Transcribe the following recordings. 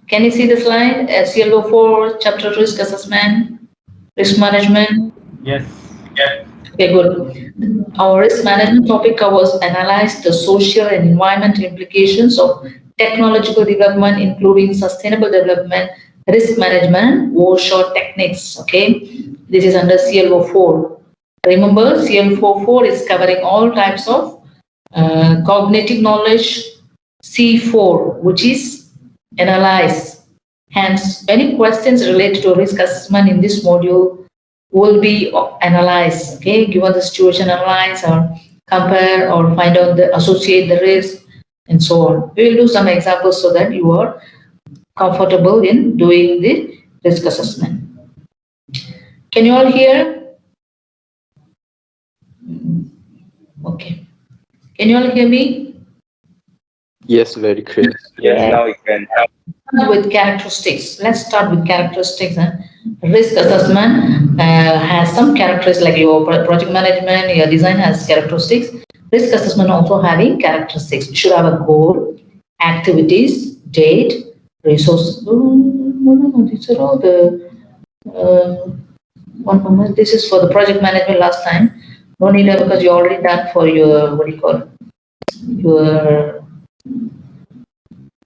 Can you see the slide? CLO4, chapter risk assessment, risk management. Yes. Okay, good. Our risk management topic covers analyze the social and environmental implications of technological development, including sustainable development, risk management, short techniques. Okay, this is under CLO4. Remember, CL44 is covering all types of cognitive knowledge. C4, which is analyze. Hence, any questions related to risk assessment in this module will be analyzed. Okay, given the situation, analyze or compare or find out the associate the risk and so on. We will do some examples so that you are comfortable in doing the risk assessment. Can you all hear? Okay. Can you all hear me? Yes, very clear. Yes, now we can. With characteristics. Let's start with characteristics. Risk assessment has some characteristics like your project management, your design has characteristics. Risk assessment also having characteristics. You should have a goal, activities, date, resources. No, these are all the one moment. This is for the project management last time. No need because you already done for your what do you call it? Your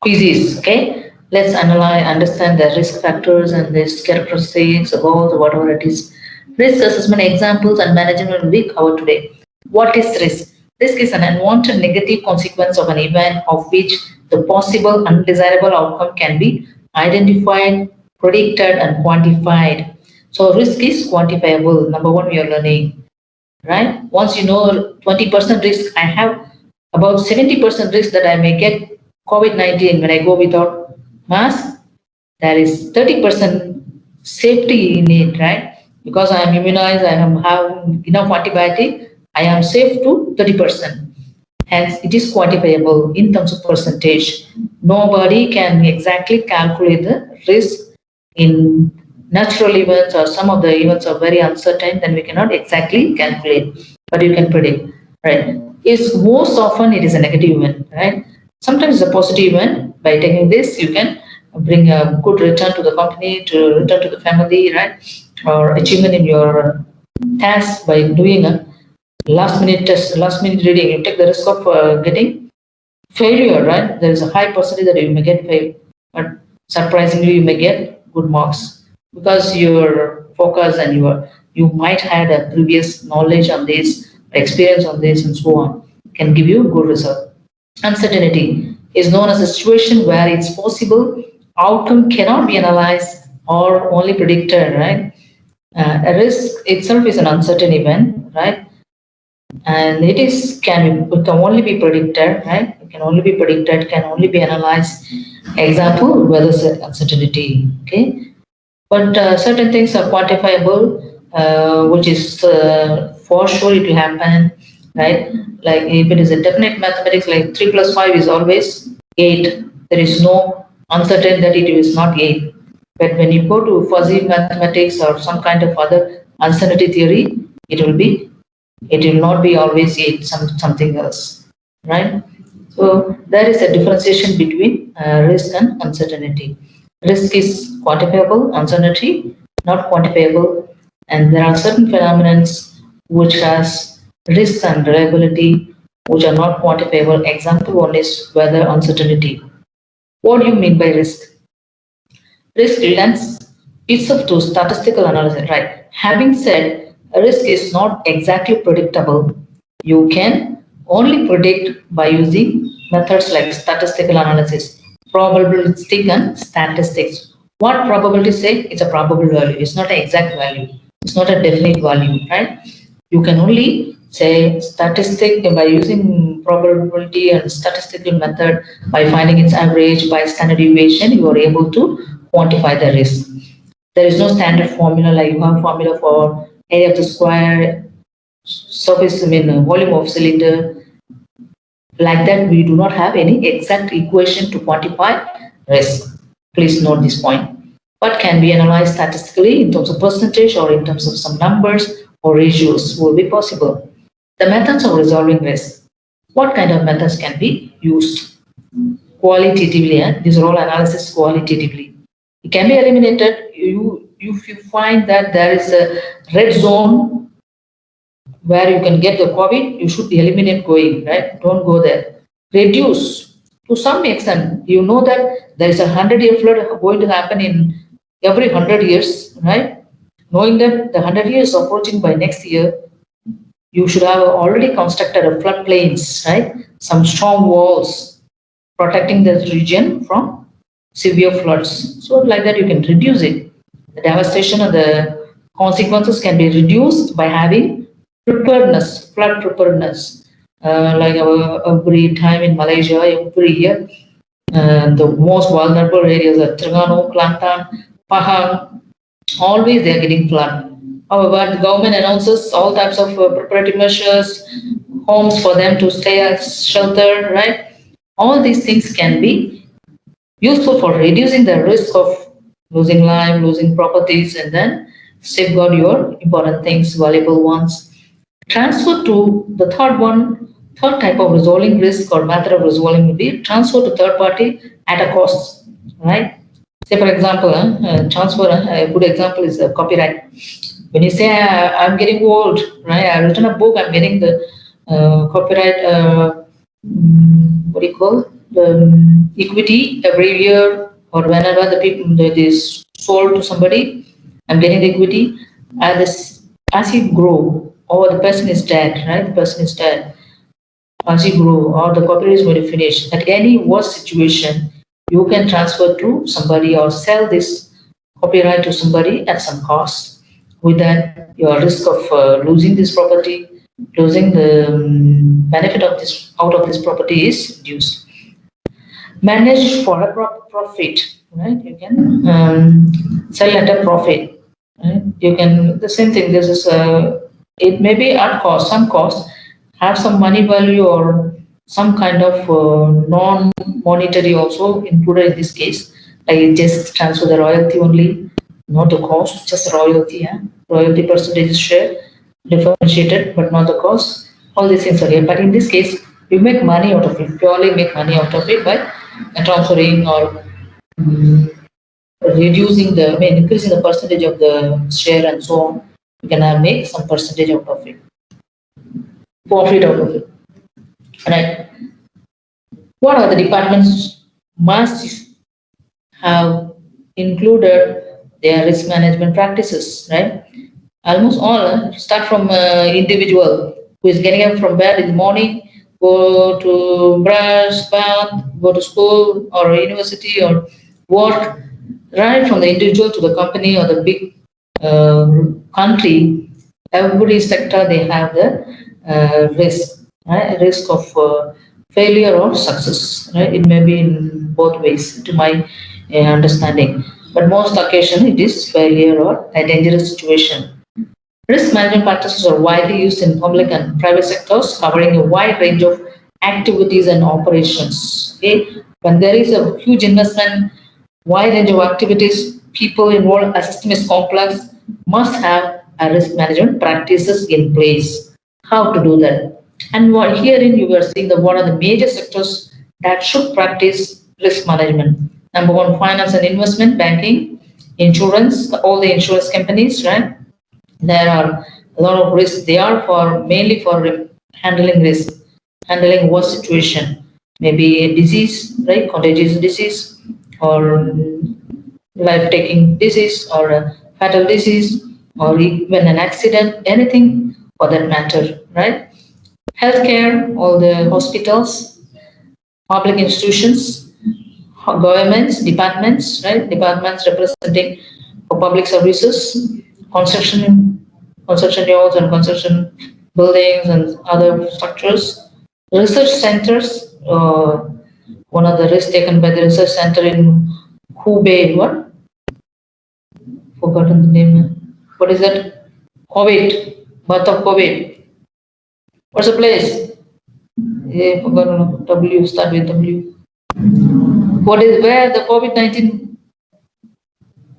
quizzes. Okay, let's analyze, understand the risk factors and this characteristics, goals, whatever it is. Risk assessment examples and management will be covered today. What is risk? Risk is an unwanted negative consequence of an event of which the possible undesirable outcome can be identified, predicted, and quantified. So risk is quantifiable. Number one, we are learning, right? Once you know 20% risk, I have about 70% risk that I may get COVID-19 when I go without mask. There is 30% safety in it, right? Because I am immunized, I have enough antibiotic, I am safe to 30%. Hence, it is quantifiable in terms of percentage. Nobody can exactly calculate the risk in natural events or some of the events are very uncertain, then we cannot exactly calculate, but you can predict, right? Is most often it is a negative event, right? Sometimes it's a positive event. By taking this, you can bring a good return to the company, to return to the family, right? Or achievement in your task by doing a last minute test, last minute reading. You take the risk of getting failure, right? There is a high percentage that you may get failed, but surprisingly you may get good marks because your focus and you might had a previous knowledge on this, experience on this, and so on can give you good result. Uncertainty is known as a situation where it's possible outcome cannot be analyzed or only predicted, right? A risk itself is an uncertain event, right? And it can only be predicted, right? It can only be predicted, can only be analyzed. Example, weather uncertainty, okay? But certain things are quantifiable, which is for sure it will happen, right? Like if it is a definite mathematics, like 3 plus 5 is always 8. There is no uncertain that it is not 8. But when you go to fuzzy mathematics or some kind of other uncertainty theory, it will be it will not be always something else, right? So there is a differentiation between risk and uncertainty. Risk is quantifiable, uncertainty not quantifiable, and there are certain phenomena which has risk and reliability which are not quantifiable. Example one is weather uncertainty. What do you mean by risk? Risk lends itself to statistical analysis, right? Having said risk is not exactly predictable, you can only predict by using methods like statistical analysis, probabilistic and statistics. What probability say? It's a probable value. It's not an exact value. It's not a definite value, right? You can only say statistic by using probability and statistical method by finding its average by standard deviation, you are able to quantify the risk. There is no standard formula like you have formula for area of the square, surface, volume of cylinder. Like that, we do not have any exact equation to quantify risk. Please note this point. But can be analyzed statistically in terms of percentage or in terms of some numbers or ratios will be possible. The methods of resolving risk. What kind of methods can be used? qualitatively. These are all analysis qualitatively. It can be eliminated. If you find that there is a red zone where you can get the COVID, you should eliminate going, right? Don't go there. Reduce to some extent. You know that there is a 100-year flood going to happen in every 100 years, right? Knowing that the 100 years approaching by next year, you should have already constructed a floodplains, right? Some strong walls protecting the region from severe floods. So like that you can reduce it. The devastation and the consequences can be reduced by having preparedness, flood preparedness. Like every time in Malaysia, every year, the most vulnerable areas are Terengganu, Kelantan, Pahang, always they are getting flooded. However, the government announces all types of preparatory measures, homes for them to stay as shelter, right? All these things can be useful for reducing the risk of losing life, losing properties, and then safeguard your important things, valuable ones. Transfer to the third one, third type of resolving risk or method of resolving will be transfer to third party at a cost, right? Say for example, transfer, a good example is copyright. When you say I'm getting old, right? I've written a book, I'm getting the copyright, what do you call, the equity every year or whenever the people that is sold to somebody, I'm getting the equity. As you grow, or the person is dead, right? The person is dead. As you grow, or the copyright is going to finish. At any worst situation, you can transfer to somebody or sell this copyright to somebody at some cost. With that, your risk of losing this property, losing the benefit of this out of this property is reduced. Manage for a profit, right? You can sell at a profit. Right? You can the same thing. This is it may be at cost, some cost, have some money value or some kind of non-monetary also included in this case. Like just transfer the royalty only, not the cost, just royalty. Yeah? Royalty percentage is share differentiated, but not the cost. All these things are here. But in this case, we make money out of it, purely make money out of it by transferring or reducing the, I mean, increasing the percentage of the share and so on. You can make some percentage out of it, profit out of it. Right? What are the departments must have included their risk management practices, right? Almost all start from individual who is getting up from bed in the morning, go to brush, bath, go to school or university or work, right from the individual to the company or the big country. Every sector they have the risk, right? Risk of failure or success, right? It may be in both ways, to my understanding. But most occasion it is failure or a dangerous situation. Risk management practices are widely used in public and private sectors, covering a wide range of activities and operations. Okay, when there is a huge investment, wide range of activities, people involved, a system is complex, must have a risk management practices in place. How to do that? And what herein you are seeing the what are the major sectors that should practice risk management. Number one, finance and investment, banking, insurance, all the insurance companies, right? There are a lot of risks. They are for mainly for handling risk, handling worst situation, maybe a disease, right? Contagious disease, or life-taking disease, or a fatal disease, or even an accident, anything for that matter, right? Healthcare, all the hospitals, public institutions, governments, departments, right? Departments representing for public services, construction, construction yards and construction buildings and other structures, research centers. One of the risks taken by the research center in Hubei, what? Forgotten the name. What is that? COVID, birth of COVID. What's the place? Yeah, forgotten. W, start with W. What is where the COVID-19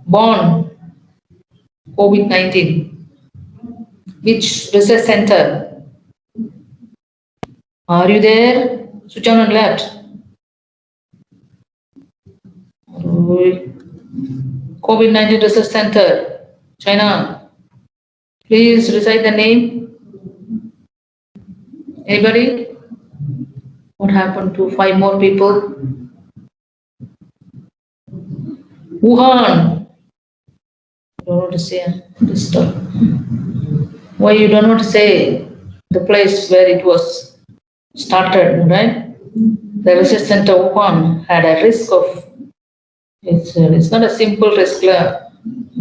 born? COVID-19. Which research center? Are you there? Switch on and left. COVID-19 Research Center, China. Please recite the name. Anybody? What happened to 5 more people? Wuhan. I don't know to say this stuff. Why you don't want to say the place where it was started, right? The research center Wuhan had a risk of, it's not a simple risk,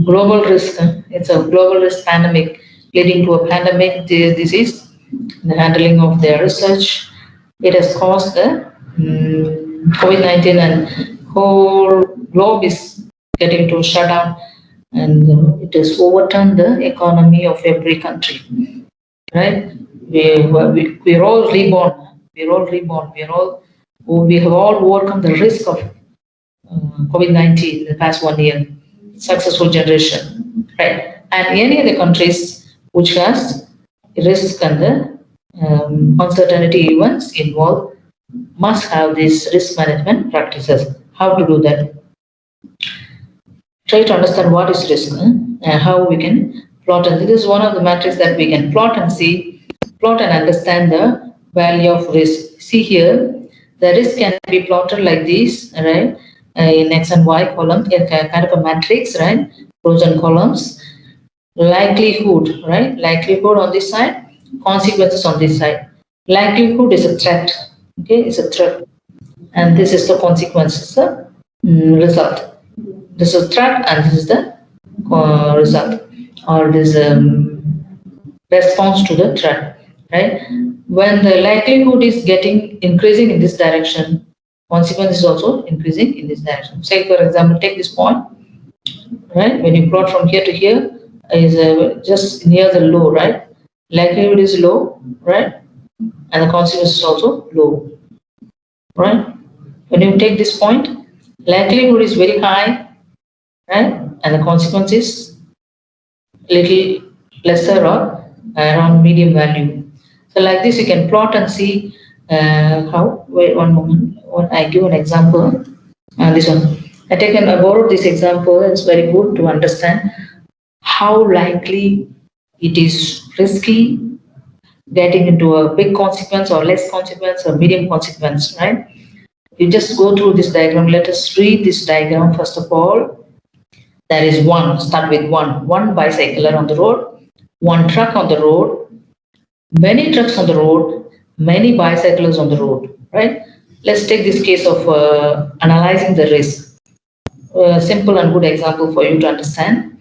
global risk. It's a global risk pandemic leading to a pandemic disease. The handling of their research, it has caused the COVID-19 and whole globe is getting to shut down, and it has overturned the economy of every country, right? We're all reborn. We're all reborn. We have all overcome the risk of COVID-19 in the past 1 year. Successful generation, right? And any other countries which has risk and the uncertainty events involved must have these risk management practices. How to do that? Try to understand what is risk and how we can plot. And this is one of the metrics that we can plot and see, plot and understand the value of risk. See here, the risk can be plotted like this, right? In X and Y column, kind of a matrix, right? Rows and columns. Likelihood, right? Likelihood on this side, consequences on this side. Likelihood is a threat, okay? It's a threat. And this is the consequences, the result. This is threat and this is the result, or this response to the threat, right? When the likelihood is getting increasing in this direction, consequence is also increasing in this direction. Say for example, take this point, right? When you plot from here to here, is just near the low, right? Likelihood is low, right? And the consequence is also low, right? When you take this point, likelihood is very high, right? And the consequence is little lesser or around medium value. So like this, you can plot and see how. Wait one moment. When I give an example, this one. I borrowed this example. It's very good to understand how likely it is risky getting into a big consequence or less consequence or medium consequence, right? You just go through this diagram. Let us read this diagram first of all. There is one, start with one bicycler on the road, one truck on the road, many trucks on the road, many bicycles on the road, right? Let's take this case of analyzing the risk. Simple and good example for you to understand.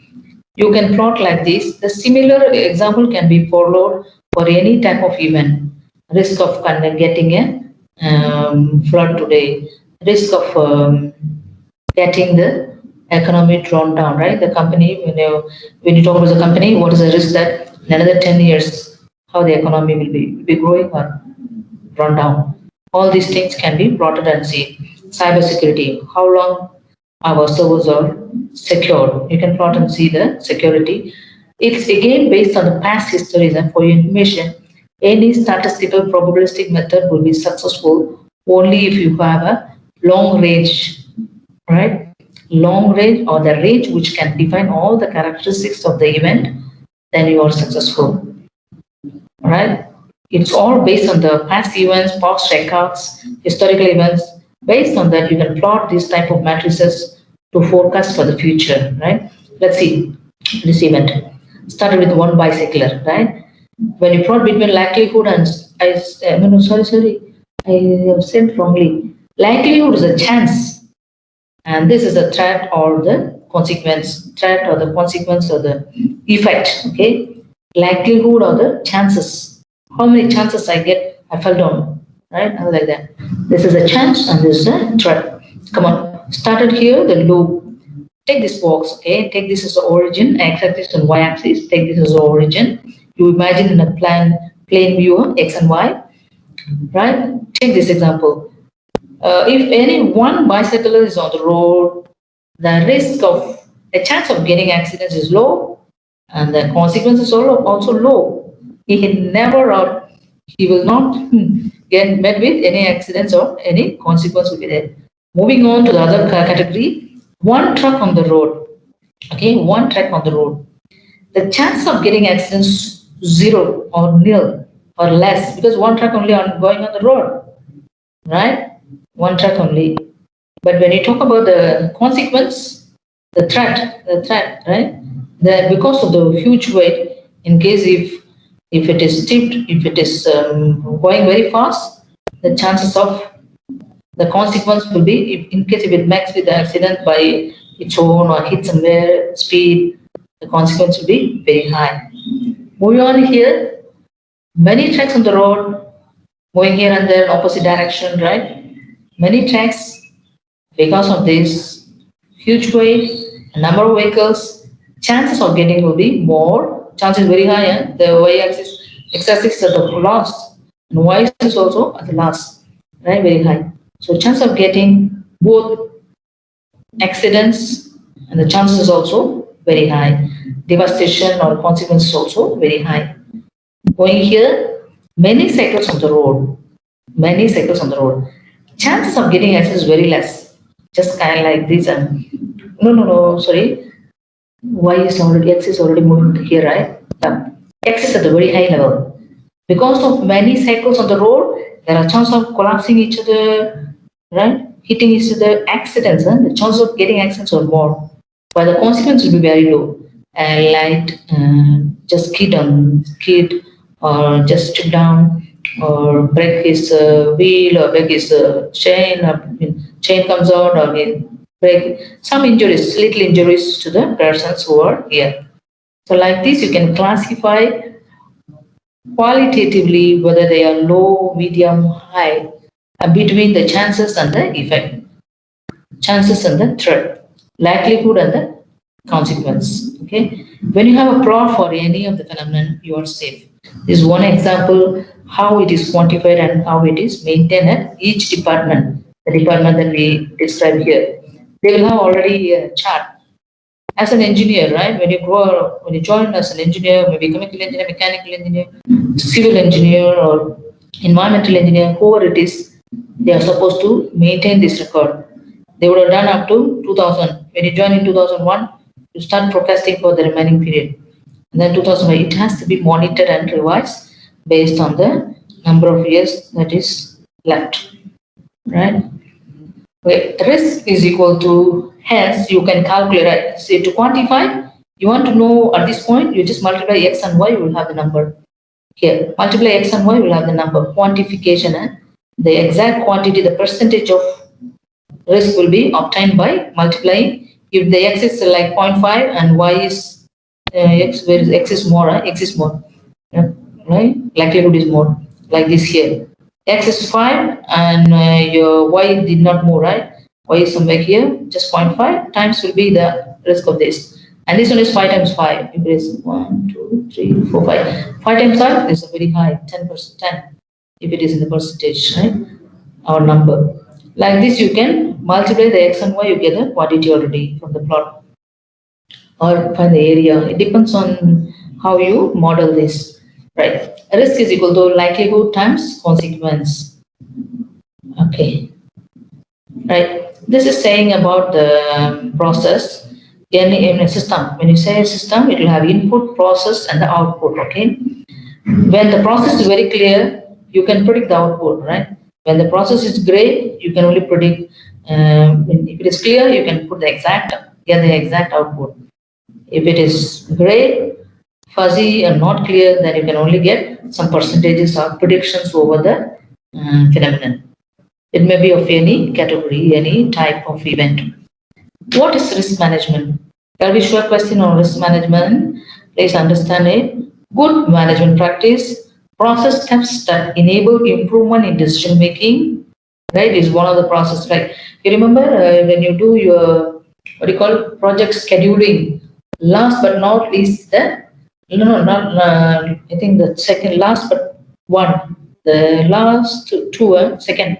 You can plot like this. The similar example can be followed for any type of event. Risk of getting a flood today, risk of getting the economy drawn down, right? The company, when you talk about the company, what is the risk that in another 10 years, how the economy will be growing or drawn down? All these things can be plotted and seen. Cybersecurity, how long our servers are secured. You can plot and see the security. It's again based on the past histories, and for your information, any statistical probabilistic method will be successful only if you have a long range, right? Long range, or the range which can define all the characteristics of the event, then you are successful, right? It's all based on the past events, past records, historical events. Based on that, you can plot these type of matrices to forecast for the future, right? Let's see this event. Started with one bicycler, right? When you plot between likelihood and sorry, I have said wrongly. Likelihood is a chance, and this is a threat or the consequence. Threat or the consequence or the effect. Okay, likelihood or the chances. How many chances I get? I fell down, right? Like that. This is a chance and this is a threat. Come on, started here the loop. Take this box, okay? Take this as the origin, x-axis and y-axis. Take this as the origin. You imagine in a plane view, x and y, right? Take this example. If any one bicycler is on the road, the risk of a chance of getting accidents is low, and the consequences are also low. He can never or he will not get met with any accidents or any consequence will be there. Moving on to the other category, One truck on the road, okay, one truck on the road. The chance of getting accidents zero or nil or less because one truck only on going on the road, right? One truck only. But when you talk about the consequence, the threat, right? That because of the huge weight, in case if it is tipped, if it is going very fast, the chances of the consequence will be, if, in case if it makes with the accident by its own or hit somewhere, speed, the consequence will be very high. Moving on here, many tracks on the road, going here and there in opposite direction, right? Many tracks, because of this huge weight, number of vehicles, chances of getting will be more, chances very high, and the y-axis, x-axis is at the last, and y-axis also at the last, right? Very high. So chance of getting both accidents and the chances is also very high. Devastation or consequences also very high. Going here, many cycles on the road, many cycles on the road. Chances of getting accidents is very less. Just kind of like this and no, sorry. Y is already X is already moving here, right? Yeah. X is at the very high level. Because of many cycles on the road, there are chances of collapsing each other, right? Hitting each other, accidents, the chance of getting accidents are more. But the consequence will be very low. Like just skid or just chip down or break his wheel or break his chain or chain comes out or break some injuries, little injuries to the persons who are here. So like this, you can classify qualitatively whether they are low, medium, high, between the chances and the effect, chances and the threat, likelihood and the consequence. Okay, when you have a plot for any of the phenomenon, you are safe. This is one example how it is quantified and how it is maintained at each department. The department that we describe here, they will have already a chart as an engineer, right? When you grow, when you join as an engineer, maybe chemical engineer, mechanical engineer, civil engineer, or environmental engineer, whoever it is, they are supposed to maintain this record. They would have done up to 2000. When you join in 2001, you start forecasting for the remaining period. And then 2005, it has to be monitored and revised based on the number of years that is left, right? Okay, risk is equal to, hence you can calculate it. See, to quantify, you want to know at this point, you just multiply x and y, you will have the number. Here, multiply x and y, you will have the number. Quantification, the exact quantity, the percentage of risk will be obtained by multiplying. If the x is like 0.5 and y is x, where is x is more, x is more, yeah, right? Likelihood is more, like this here. X is 5 and your y did not move, right? Y is somewhere here, just 0.5 times will be the risk of this. And this one is 5 times 5. If it is 1, 2, 3, 4, 5. 5 times 5 is a very high, 10%, 10. If it is in the percentage, right? Our number. Like this, you can multiply the x and y, you get the quantity already from the plot or find the area. It depends on how you model this, right? Risk is equal to likelihood times consequence. Okay, right. This is saying about the process in a system. When you say a system, it will have input, process, and the output. Okay, when the process is very clear, you can predict the output, right? When the process is gray, you can only predict. If it is clear, you can put get the exact output. If it is gray, fuzzy, and not clear, then you can only get some percentages or predictions over the phenomenon. It may be of any category, any type of event. What is risk management? There will be short question on risk management. Please understand it. Good management practice, process steps that enable improvement in decision making, right, is one of the process. Like you remember when you do your what do you call project scheduling, last but not least the no, not I think the second last but one, the last two second.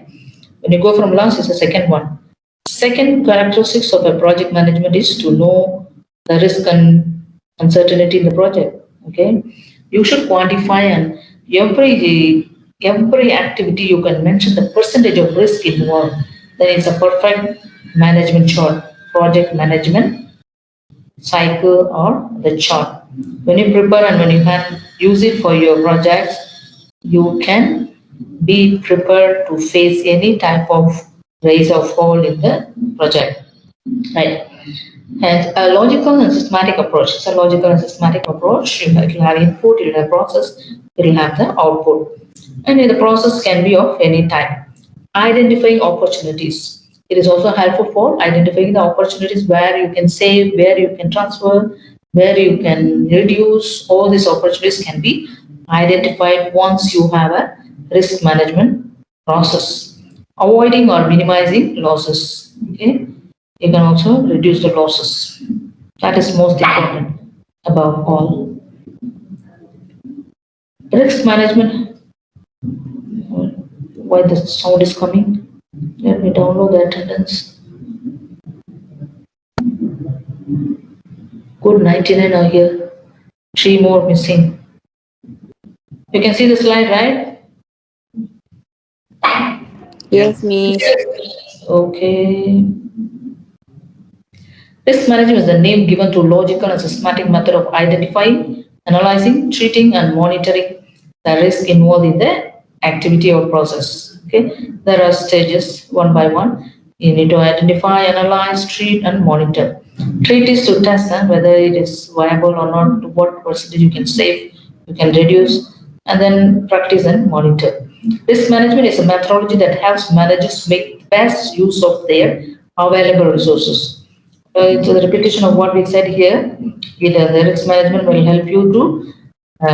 When you go from last is the second one. Second characteristics of a project management is to know the risk and uncertainty in the project. Okay, you should quantify and every activity you can mention the percentage of risk involved. Then it's a perfect management chart project management cycle or the chart. When you prepare and when you can use it for your projects, you can be prepared to face any type of rise or fall in the project. Right. And a logical and systematic approach. It's a logical and systematic approach. You will have input, you will have process, you will have the output. And the process can be of any type. Identifying opportunities. It is also helpful for identifying the opportunities where you can save, where you can transfer, where you can reduce. All these opportunities can be identified once you have a risk management process. Avoiding or minimizing losses. Okay, you can also reduce the losses. That is most important above all. Risk management. Why the sound is coming? Let me download the attendance. Good, 99 are here. 3 more missing. You can see the slide, right? Yes, Miss. Okay. Risk management is the name given to logical and systematic method of identifying, analyzing, treating, and monitoring the risk involved in the activity or process. Okay, there are stages one by one. You need to identify, analyze, treat, and monitor. Treat is to test whether it is viable or not, what percentage you can save, you can reduce, and then practice and monitor. Risk management is a methodology that helps managers make best use of their available resources. It's a repetition of what we said here. The risk management will help you to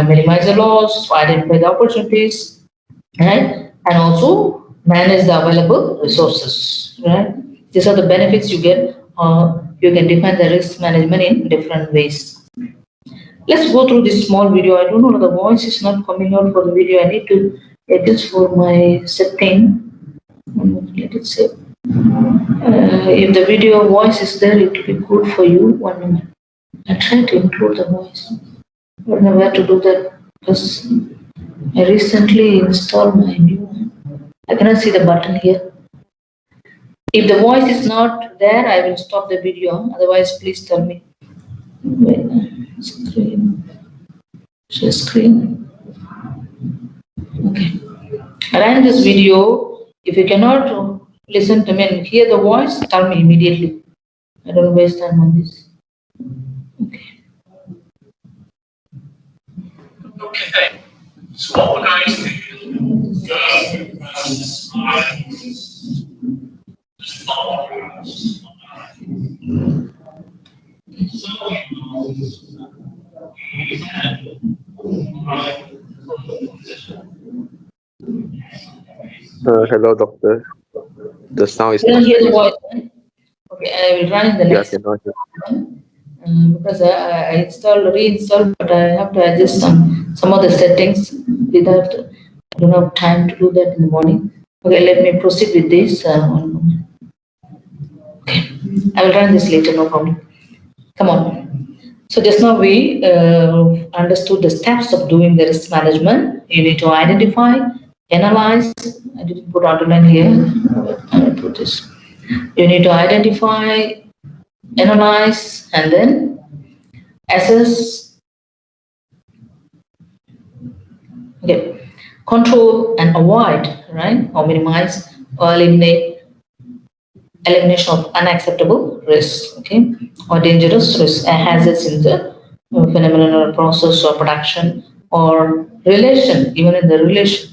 minimize the loss, identify the opportunities, right? And also manage the available resources, right? These are the benefits you get. You can define the risk management in different ways. Let's go through this small video. I don't know, the voice is not coming out for the video. I need to adjust for my setting. Let it say. If the video voice is there, it will be good for you. 1 minute. I try to include the voice. I don't know where to do that because I recently installed my new one. I cannot see the button here. If the voice is not there, I will stop the video. Otherwise, please tell me. Wait, screen. Share screen. Okay. I ran this video. If you cannot listen to me and hear the voice, tell me immediately. I don't waste time on this. Okay. Okay. So what we're going to do Hello, doctor. The sound is You don't not hear the clear. voice. Right? Okay, I will run in the Yeah, I next cannot hear. one. Because I reinstalled, but I have to adjust some of the settings without, I don't have time to do that in the morning. Okay, let me proceed with this. 1 moment. Okay, I will run this later, no problem. Come on. So just now we understood the steps of doing the risk management. You need to identify, analyze. I didn't put underline here. I will put this. You need to identify, analyze, and then assess, okay, control and avoid, right, or minimize or elimination of unacceptable risks, okay, or dangerous risks and hazards in the phenomenon or process or production or relation, even in the relation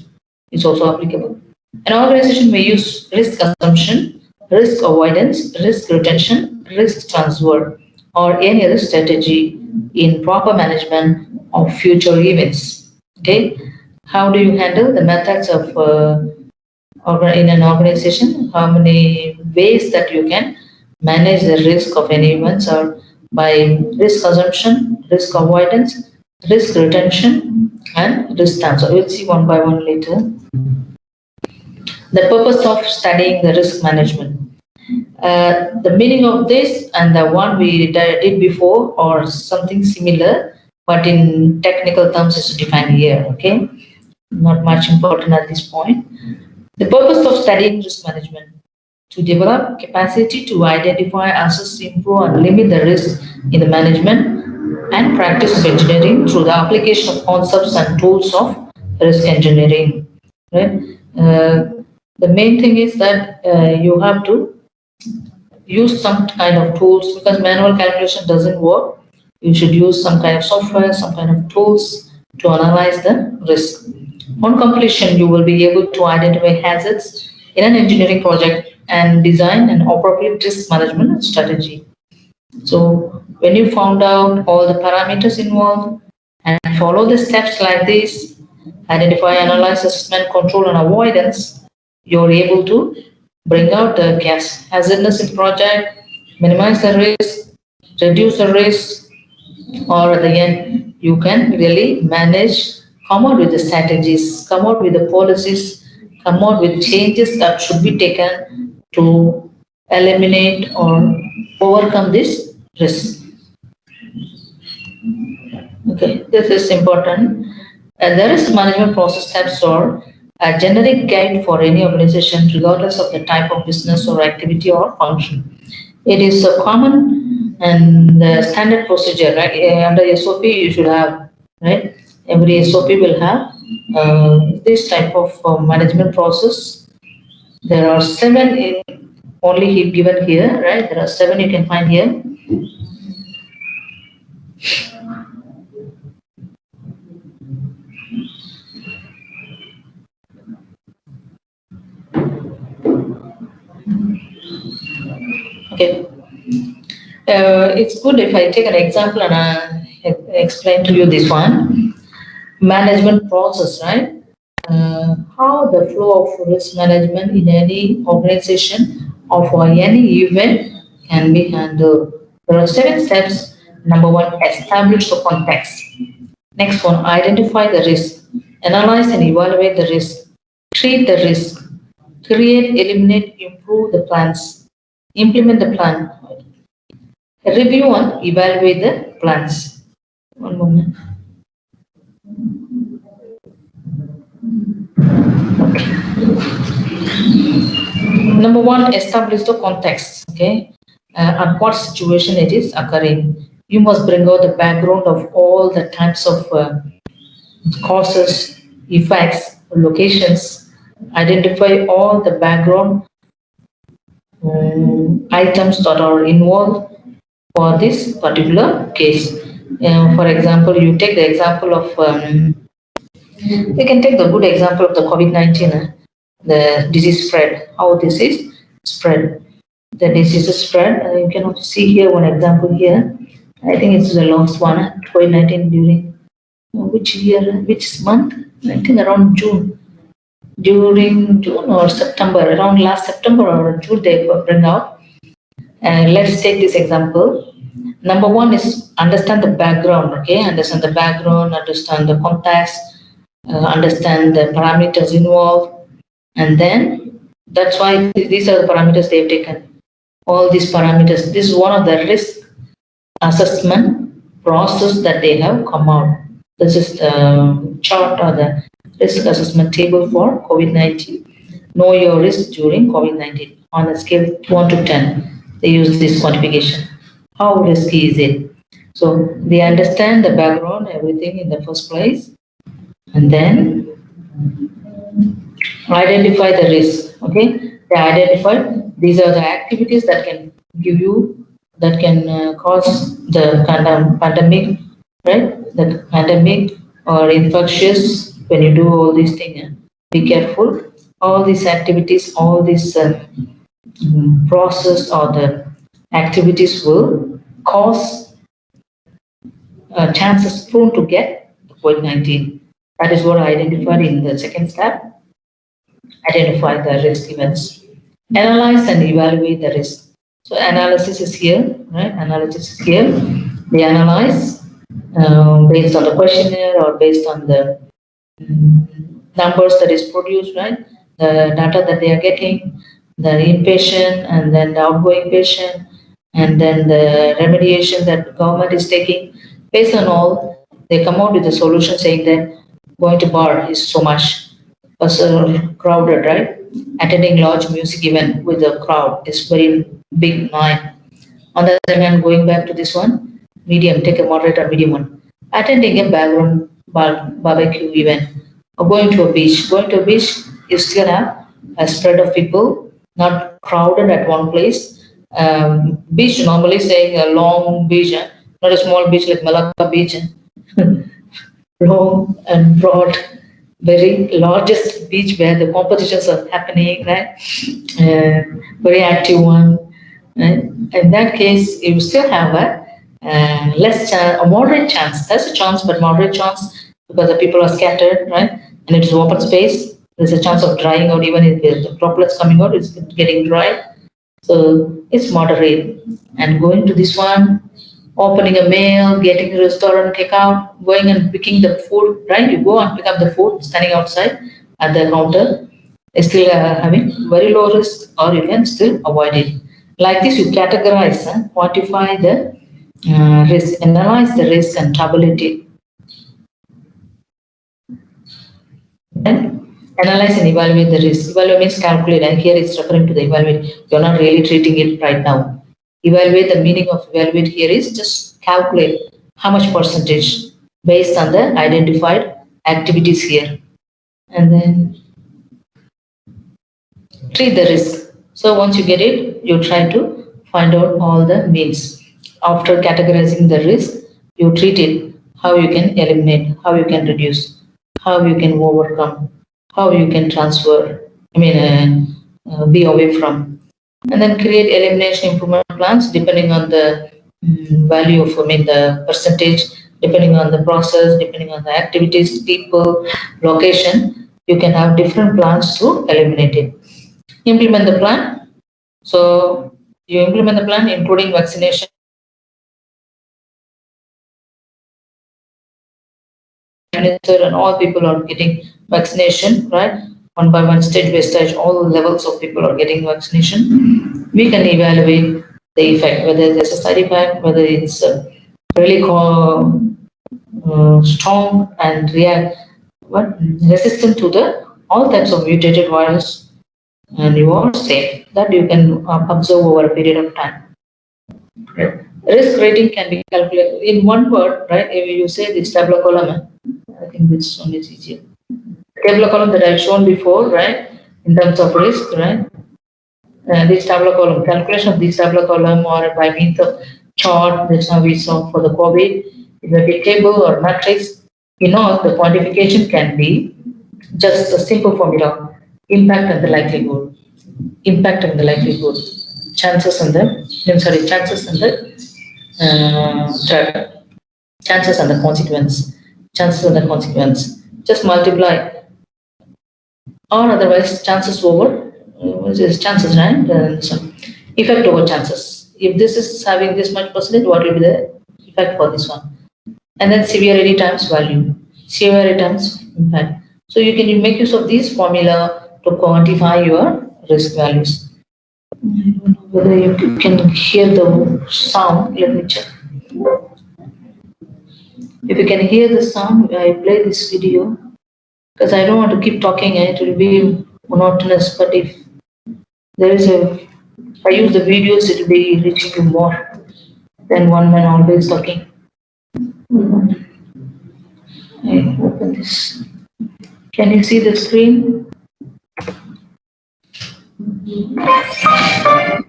is also applicable. An organization may use risk assumption, risk avoidance, risk retention, risk transfer, or any other strategy in proper management of future events. Okay, how do you handle the methods of in an organization? How many ways that you can manage the risk of any events or by risk assumption, risk avoidance, risk retention, and risk transfer. We'll see one by one later. The purpose of studying the risk management. The meaning of this and the one we did before or something similar, but in technical terms is defined here, okay? Not much important at this point. The purpose of studying risk management. to develop capacity to identify, assess, improve, and limit the risk in the management and practice of engineering through the application of concepts and tools of risk engineering. Right? The main thing is that you have to use some kind of tools because manual calculation doesn't work. You should use some kind of software, some kind of tools to analyze the risk. On completion, you will be able to identify hazards in an engineering project and design an appropriate risk management strategy. So when you found out all the parameters involved and follow the steps like this, identify, analyze, assessment, control, and avoidance, you're able to bring out the gas hazardness in project, minimize the risk, reduce the risk, or at the end, you can really manage, come out with the strategies, come out with the policies, come out with changes that should be taken to eliminate or overcome this risk. Okay, this is important. There is management process steps or a generic guide for any organization, regardless of the type of business or activity or function. It is a common and standard procedure, right? Under SOP, you should have, right? Every SOP will have this type of management process. There are seven only given here, right? There are seven you can find here. Okay. It's good if I take an example and explain to you this one. Management process, right? How the flow of risk management in any organization or for any event can be handled. There are seven steps. Number one, establish the context. Next one, identify the risk, analyze and evaluate the risk, treat the risk, create, eliminate, improve the plans, implement the plan, review and evaluate the plans. One moment. Number one, establish the context. Okay, at what situation it is occurring. You must bring out the background of all the types of causes, effects, locations. Identify all the background items that are involved for this particular case. For example, you take the example of, you can take the good example of the COVID-19, the disease spread, how this is spread. The disease is spread. You can see here one example here. I think it's the last one, COVID-19 during which year, which month? I think around June. During June or September, around last September or June, they bring out. And let's take this example. Number one is understand the background, okay? Understand the background, understand the context, understand the parameters involved, and then that's why these are the parameters they've taken. All these parameters, this is one of the risk assessment process that they have come out. This is the chart or the risk assessment table for COVID-19. Know your risk during COVID-19 on a scale 1 to 10. They use this quantification. How risky is it? So they understand the background, everything in the first place, and then identify the risk. Okay, they identify these are the activities that can give you that can cause the kind of pandemic, right? The pandemic or infectious. When you do all these things, be careful. All these activities, all these process or the activities will cause chances prone to get COVID-19. That is what I identified in the second step. Identify the risk events. Analyze and evaluate the risk. So analysis is here, right? Analysis is here. They analyze based on the questionnaire or based on the numbers that is produced, right? The data that they are getting, the inpatient and then the outgoing patient, and then the remediation that the government is taking. Based on all, they come out with a solution saying that going to bar is so much crowded, right? Attending large music event with a crowd is very big 9. On the other hand, going back to this one, medium, take a moderate or medium one. Attending a background barbecue event or going to a beach. Going to a beach, you still have a spread of people, not crowded at one place. Beach, normally saying a long beach, not a small beach like Malacca beach. Long and broad, very largest beach where the competitions are happening, right? Very active one. Right? In that case, you still have a less chance, a moderate chance. There's a chance, but moderate chance because the people are scattered, right? And it's open space. There's a chance of drying out, even if the droplets coming out, it's getting dry. So it's moderate. And going to this one, opening a mail, getting a restaurant takeout, going and picking the food, right? You go and pick up the food, standing outside at the counter, still having very low risk, or you can still avoid it. Like this, you categorize, quantify the risk, analyze the risk and probability. Then analyze and evaluate the risk. Evaluate means calculate, and here it's referring to the evaluate. You're not really treating it right now. Evaluate, the meaning of evaluate here is just calculate how much percentage based on the identified activities here. And then treat the risk. So once you get it, you try to find out all the means. After categorizing the risk, you treat it, how you can eliminate, how you can reduce, how you can overcome, how you can transfer, be away from. And then create elimination improvement plans depending on the value of, the percentage, depending on the process, depending on the activities, people, location. You can have different plans to eliminate it. Implement the plan. So you implement the plan, including vaccination. And all people are getting vaccination, right? One by one, stage by stage, all levels of people are getting vaccination. We can evaluate the effect, whether there's a side effect, whether it's really strong and react, but resistant to the all types of mutated virus, and you are safe. That you can observe over a period of time. Risk rating can be calculated in one word, right? If you say this tabular column, I think this one is easier. The tabular column that I've shown before, right? In terms of risk, right? This tabular column, calculation of this tabular column or by means of chart, that's how we saw for the COVID, it may be table or matrix. You know, the quantification can be just a simple formula, impact and the likelihood. Impact and the likelihood. Chances and the, chances and the chances and the consequence, chances and the consequence. Just multiply, or otherwise chances over, which is chances, right? So effect over chances. If this is having this much percentage, what will be the effect for this one? And then severity times value, severity times impact. So you can make use of this formula to quantify your risk values. I don't know whether you can hear the sound. Let me check. If you can hear the sound, I play this video because I don't want to keep talking. It will be monotonous. But if there is if I use the videos, it will be reaching you more than one man always talking. I open this. Can you see the screen?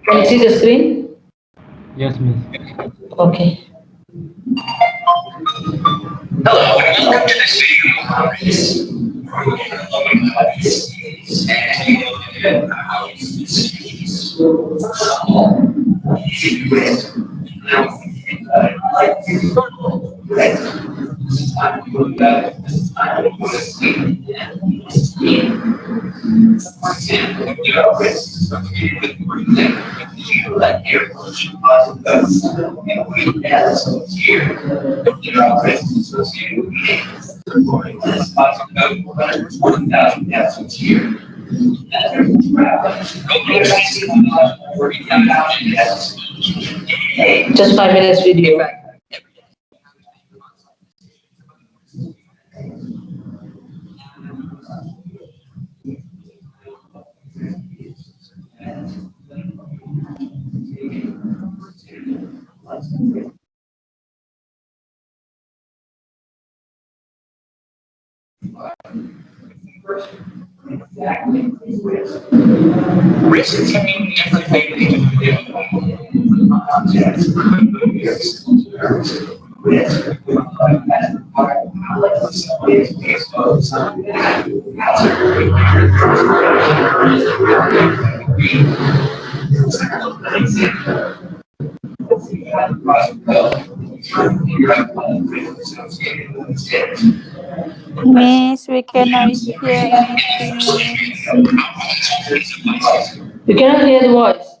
Can you see the screen? Yes, miss. Okay. Hello and welcome to this video. Just 5 minutes video. Risk taking everything Miss, we cannot hear anything, Miss. You cannot hear the voice.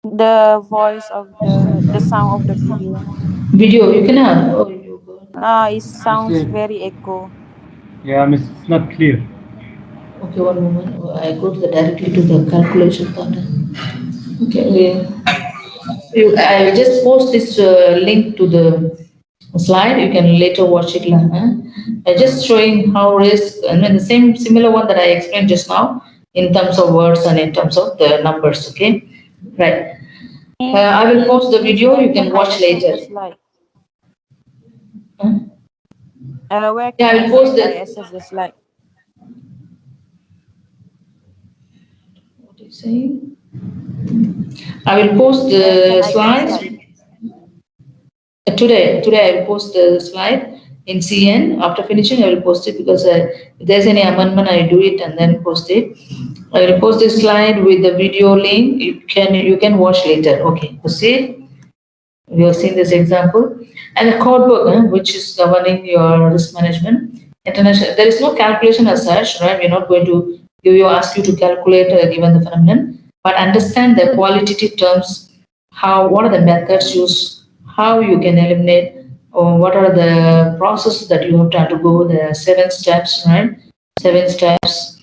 The voice of the sound of the video. Video, you cannot. Oh, you go. It sounds very echo. Yeah, miss, it's not clear. Okay, one moment. I go to directly to the calculation button. Okay, I will just post this link to the slide. You can later watch it. I just showing how risk, and then the same similar one that I explained just now in terms of words and in terms of the numbers. Okay, right. I will post the video. You can watch later. Huh? Where Yeah, can I will post I the. access the slide? What are you saying? I will post Where can the I get slides. slide? Today I will post the slide in CN. After finishing, I will post it because if there's any amendment, I do it and then post it. I will post this slide with the video link. You can watch later. Okay, you see, we have seen this example, and the code book, which is governing your risk management. International, there is no calculation as such, right? We're not going to ask you to calculate given the phenomenon, but understand the qualitative terms. What are the methods used? How you can eliminate, or what are the processes that you have to undergo? The 7 steps, right? 7 steps.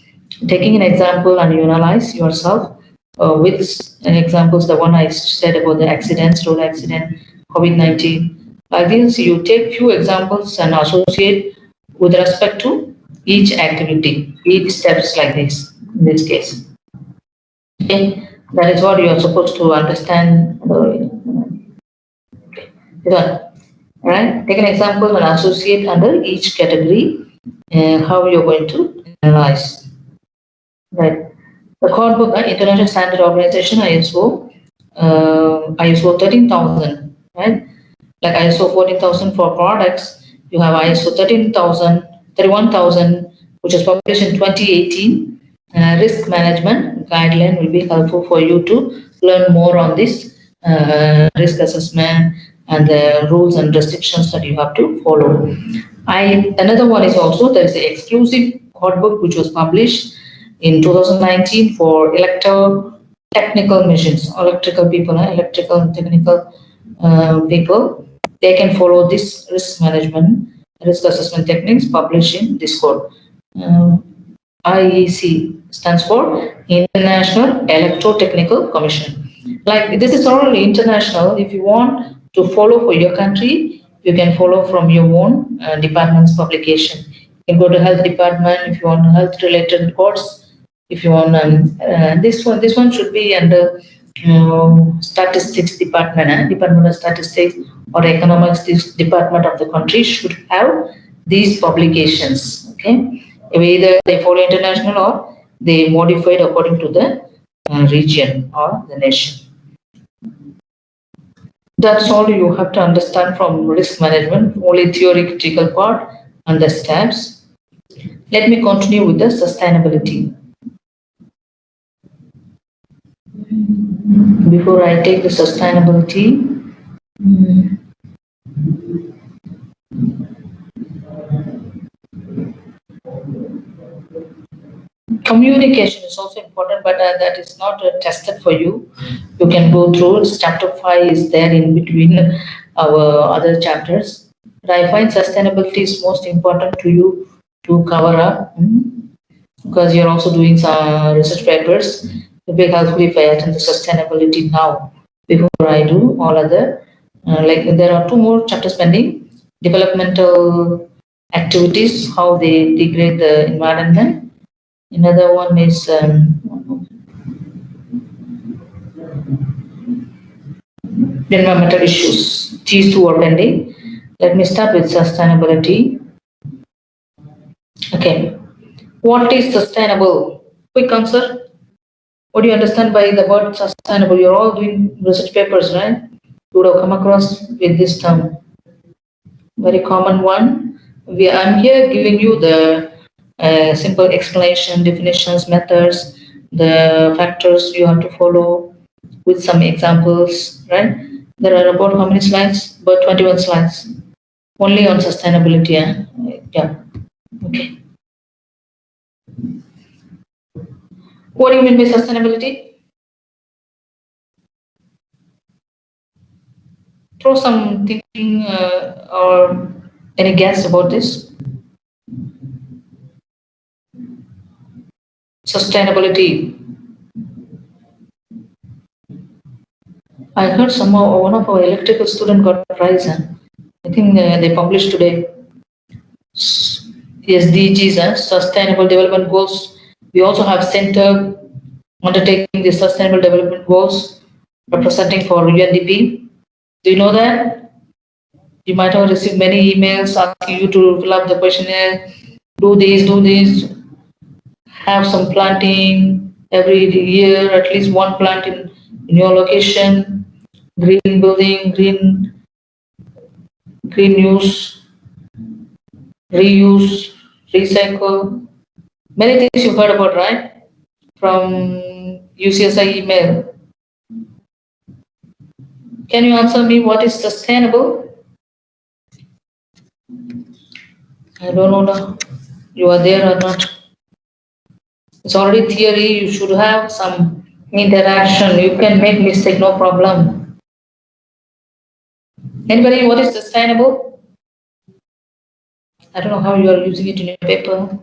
Taking an example and you analyze yourself with examples. The one I said about the accidents, road accident, COVID-19. Like this, you take few examples and associate with respect to each activity, each steps like this. In this case, okay, that is what you are supposed to understand. Okay, right? Take an example and associate under each category how you're going to analyze. Right. The code book, International Standard Organization, ISO 13,000, right? Like ISO 14,000 for products, you have ISO 13,000, 31,000, which was published in 2018. Risk management guideline will be helpful for you to learn more on this risk assessment and the rules and restrictions that you have to follow. Another one is also there is an exclusive code book which was published in 2019 for technical machines, electrical people, electrical and technical people. They can follow this risk management, risk assessment techniques published in this code. IEC stands for International Electrotechnical Commission. Like this is all international. If you want to follow for your country, you can follow from your own department's publication. You can go to health department if you want health related reports. If you want this one should be under statistics department, Department of Statistics or economics. This department of the country should have these publications. Okay, either they follow international or they modified according to the region or the nation. That's all you have to understand from risk management, only theoretical part and the steps. Let me continue with the sustainability. Before I take the sustainability, communication is also important, but that is not tested for you. You can go through. Chapter 5 is there in between our other chapters. But I find sustainability is most important to you to cover up because you're also doing some research papers. It will be helpful if I attend the sustainability now before I do all other. Like there are 2 more chapters pending. Developmental activities, how they degrade the environment. Another one is environmental issues. These two are pending. Let me start with sustainability. Okay. What is sustainable? Quick answer. What do you understand by the word sustainable? You're all doing research papers, right? You would have come across with this term. Very common one. I'm here giving you the simple explanation, definitions, methods, the factors you have to follow with some examples, right? There are about how many slides? About 21 slides. Only on sustainability. Yeah. Okay. What do you mean by sustainability? Throw some thinking or any guess about this. Sustainability. I heard somehow one of our electrical student got a prize. I think they published today. SDGs, Sustainable Development Goals. We also have center undertaking the Sustainable Development Goals representing for UNDP. Do you know that? You might have received many emails asking you to fill up the questionnaire, do this, have some planting every year, at least one plant in your location, green building, green use, reuse, recycle. Many things you've heard about, right? From UCSI email. Can you answer me what is sustainable? I don't know now. You are there or not. It's already theory. You should have some interaction. You can make mistake, no problem. Anybody, what is sustainable? I don't know how you are using it in your paper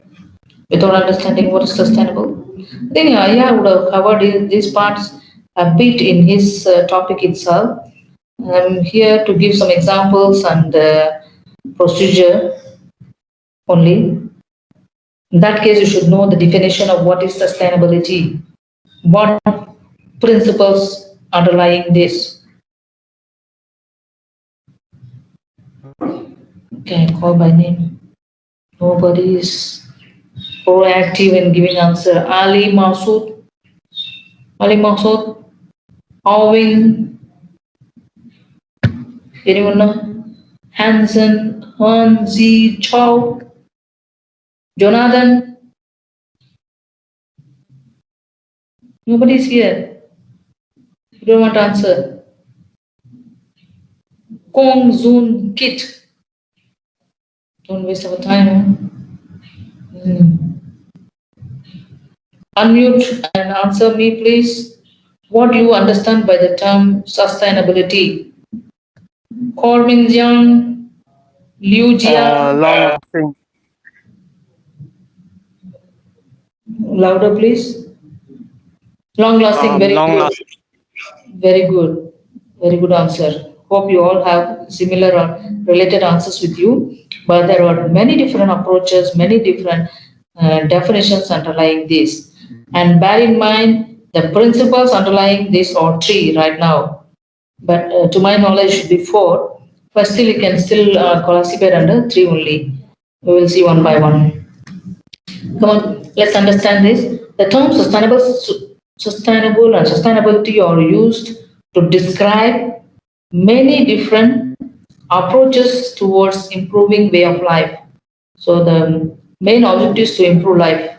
without understanding what is sustainable. I think Aya would have covered these parts a bit in his topic itself. I'm here to give some examples and procedure only. In that case, you should know the definition of what is sustainability. What principles underlying this? Okay, call by name. Nobody is proactive in giving answer. Ali Masood. Ali Masood. Alvin. Anyone know? Hansen. Hanzi Chow. Jonathan. Nobody's here. You don't want to answer. Kong Zoon Kit. Don't waste our time. Unmute and answer me, please. What do you understand by the term sustainability? Corbin Jiang, Liu Jia. Long-lasting. Louder, please. Long lasting, very good. Very good. Very good answer. Hope you all have similar or related answers with you. But there are many different approaches, many different definitions underlying this. And bear in mind, the principles underlying this are three right now. But to my knowledge, should be four. But still, you can still classify under three only. We will see one by one. Come on, let's understand this. The term sustainable and sustainability are used to describe many different approaches towards improving way of life. So the main objective is to improve life,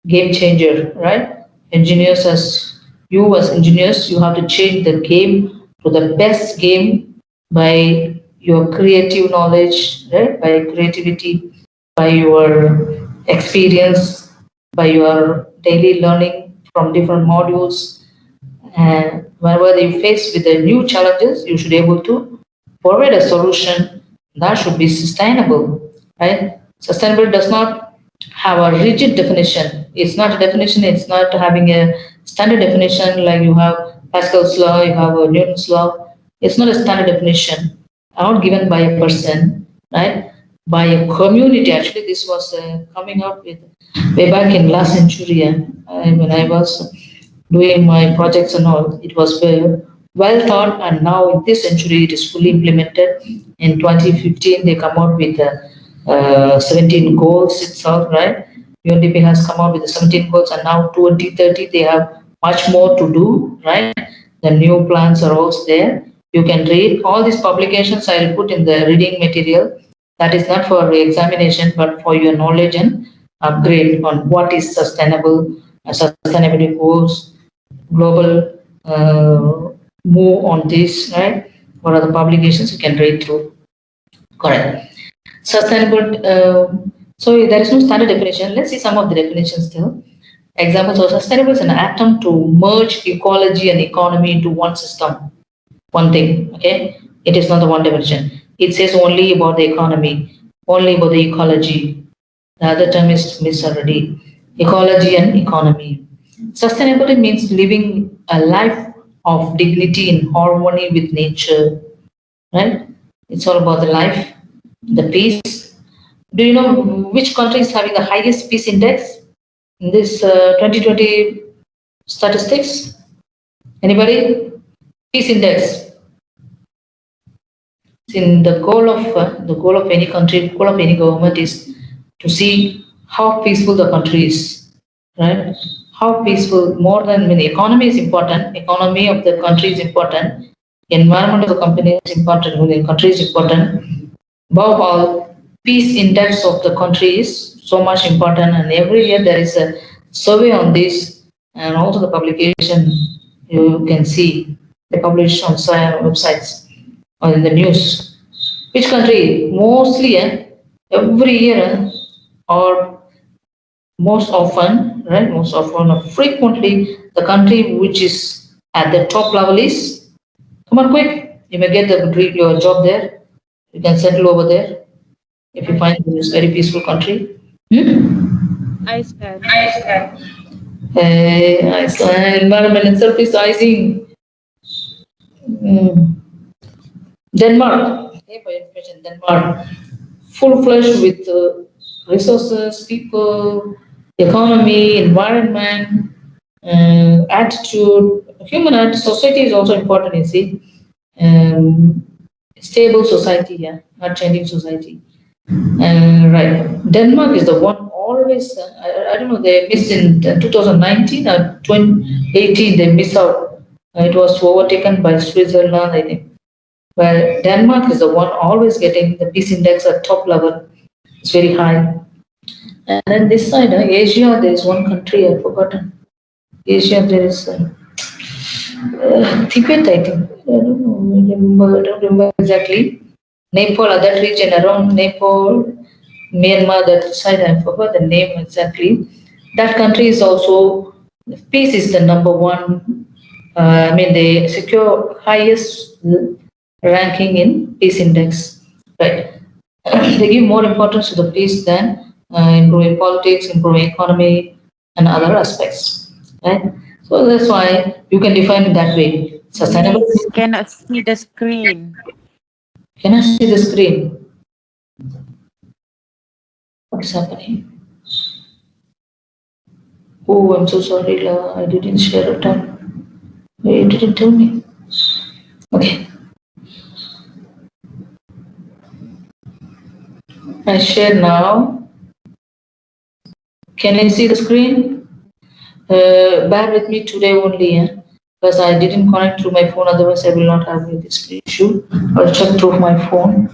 game changer, right? Engineers as engineers, you have to change the game to the best game by your creative knowledge, right? By creativity, by your experience, by your daily learning from different modules. And whenever you face with the new challenges, you should be able to provide a solution that should be sustainable, right? Sustainable does not have a rigid definition. It's not a definition. It's not having a standard definition like you have Pascal's law, you have a Newton's law. It's not a standard definition, not given by a person, right? By a community. Actually, this was coming out with way back in last century when I was doing my projects and all. It was well thought, and now in this century it is fully implemented. In 2015, they come out with 17 goals itself, right? UNDP has come out with the 17 goals, and now 2030 they have much more to do, right? The new plans are also there. You can read all these publications. I will put in the reading material. That is not for examination, but for your knowledge and upgrade on what is sustainable, sustainability goals, global move on this, right? What are the publications you can read through? Correct. Sustainable. So there is no standard definition. Let's see some of the definitions still. Examples of sustainable is an attempt to merge ecology and economy into one system, one thing. Okay, it is not the one definition. It says only about the economy, only about the ecology. The other term is missed already. Ecology and economy. Sustainability means living a life of dignity in harmony with nature, right? It's all about the life, the peace. Do you know which country is having the highest peace index in this 2020 statistics? Anybody? Peace index. In the goal of any country, goal of any government is to see how peaceful the country is, right? How peaceful, more than, I mean, economy is important. Economy of the country is important. Environment of the company is important. The country is important. Above all, peace index of the country is so much important. And every year there is a survey on this, and also the publication you can see they publish on websites or in the news. Which country? Mostly, every year, or most often, right? Most often or frequently, the country which is at the top level is, come on, quick, you may get your job there. You can settle over there if you find this very peaceful country. Iceland. Iceland, environment itself is icing. Denmark, okay, for information, Denmark, full-fledged with resources, people, economy, environment, attitude, human attitude. Society is also important, you see. Stable society, yeah, not changing society. Right. Denmark is the one always, I don't know, they missed in 2019 or 2018, they missed out. It was overtaken by Switzerland, I think. Well, Denmark is the one always getting the peace index at top level. It's very high. And then this side, Asia, there is one country I've forgotten. Asia, there is Tibet, I think. I don't remember exactly. Nepal, that region around Nepal, Myanmar, that side, I forgot the name exactly. That country is also, peace is the number one. I mean, they secure highest ranking in peace index, right? They give more importance to the peace than improving politics, improving economy, and other aspects, right? So that's why you can define it that way. Sustainable. Miss cannot see the screen. Can I see the screen? What's happening? Oh, I'm so sorry, La. I didn't share it on. You didn't tell me. Okay. I share now. Can you see the screen? Bear with me today only, because I didn't connect through my phone. Otherwise, I will not have this issue. I'll check through my phone.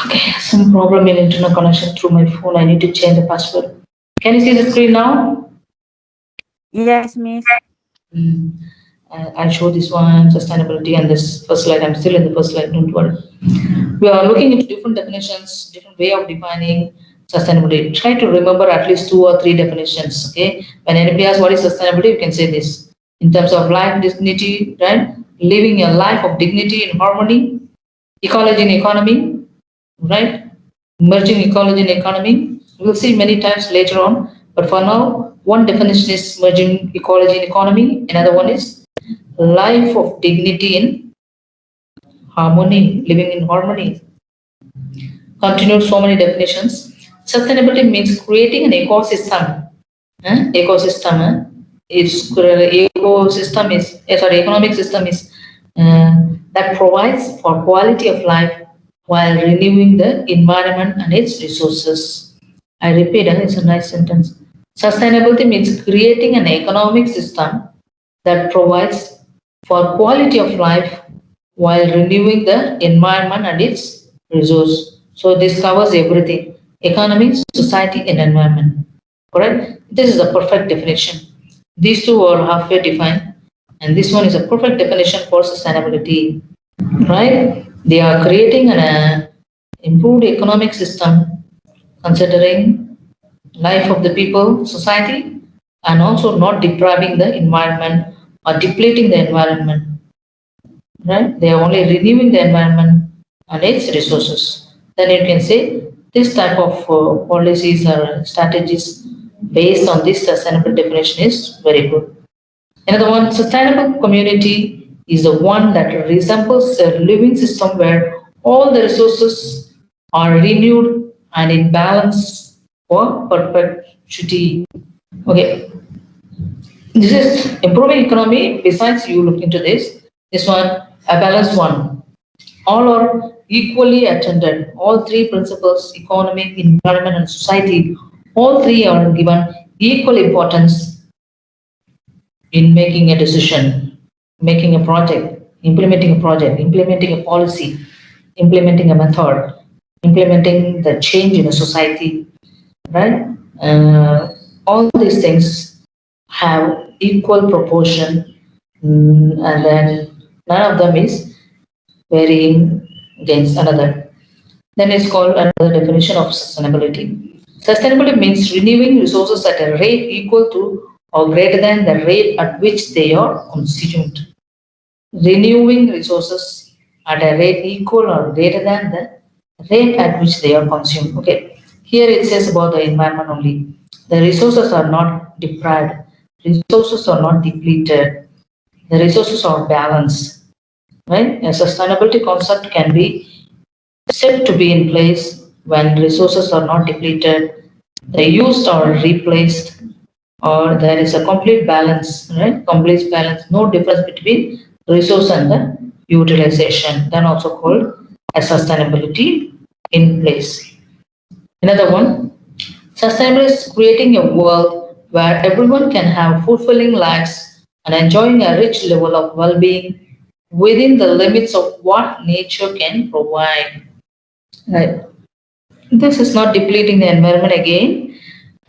Okay, some problem in internet connection through my phone. I need to change the password. Can you see the screen now? Yes, Miss. I'll show this one, sustainability, and this first slide. I'm still in the first slide, don't worry. We are looking into different definitions, different way of defining sustainability. Try to remember at least 2 or 3 definitions, okay? When anybody asks what is sustainability, you can say this. In terms of life dignity, right? Living a life of dignity and harmony, ecology and economy, right? Merging ecology and economy. We'll see many times later on, but for now, one definition is merging ecology and economy. Another one is life of dignity in harmony, living in harmony. Continued so many definitions. Sustainability means creating an ecosystem. its economic system is that provides for quality of life while renewing the environment and its resources. I repeat, it's a nice sentence. Sustainability means creating an economic system that provides for quality of life while renewing the environment and its resource. So this covers everything: economy, society, and environment. Correct? This is a perfect definition. These two are halfway defined, and this one is a perfect definition for sustainability. Right? They are creating an improved economic system considering life of the people, society, and also not depriving the environment or depleting the environment. Right? They are only renewing the environment and its resources. Then you can say this type of policies or strategies based on this sustainable definition is very good. Another one, sustainable community is the one that resembles a living system where all the resources are renewed and in balance for perpetuity. Okay, this is improving economy. Besides, you look into this one, a balanced one. All are equally attended. All three principles, economic, environment, and society, all three are given equal importance in making a decision, making a project, implementing a policy, implementing a method, implementing the change in a society, right? All these things have equal proportion, and then none of them is varying against another. Then it's called another definition of sustainability. Sustainability means renewing resources at a rate equal to or greater than the rate at which they are consumed. Renewing resources at a rate equal or greater than the rate at which they are consumed. Okay. Here it says about the environment only. The resources are not deprived. Resources are not depleted. The resources are balanced. Right? A sustainability concept can be said to be in place when resources are not depleted, they used or replaced, or there is a complete balance, right? Complete balance, no difference between resource and the utilization, then also called as sustainability in place. Another one, sustainability is creating a world where everyone can have fulfilling lives and enjoying a rich level of well-being within the limits of what nature can provide. Right. This is not depleting the environment again.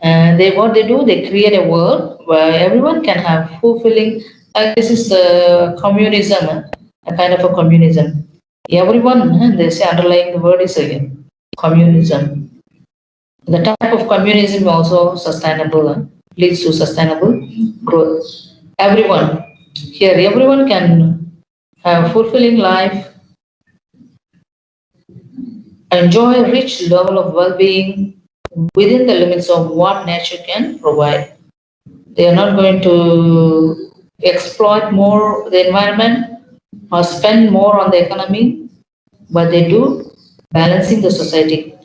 They what they do, they create a world where everyone can have fulfilling. This is the communism, a kind of a communism. Everyone, they say underlying the word is again communism. The type of communism also sustainable, leads to sustainable growth. Everyone here, everyone can have fulfilling life, enjoy a rich level of well-being within the limits of what nature can provide. They are not going to exploit more the environment or spend more on the economy, but they do balancing the society.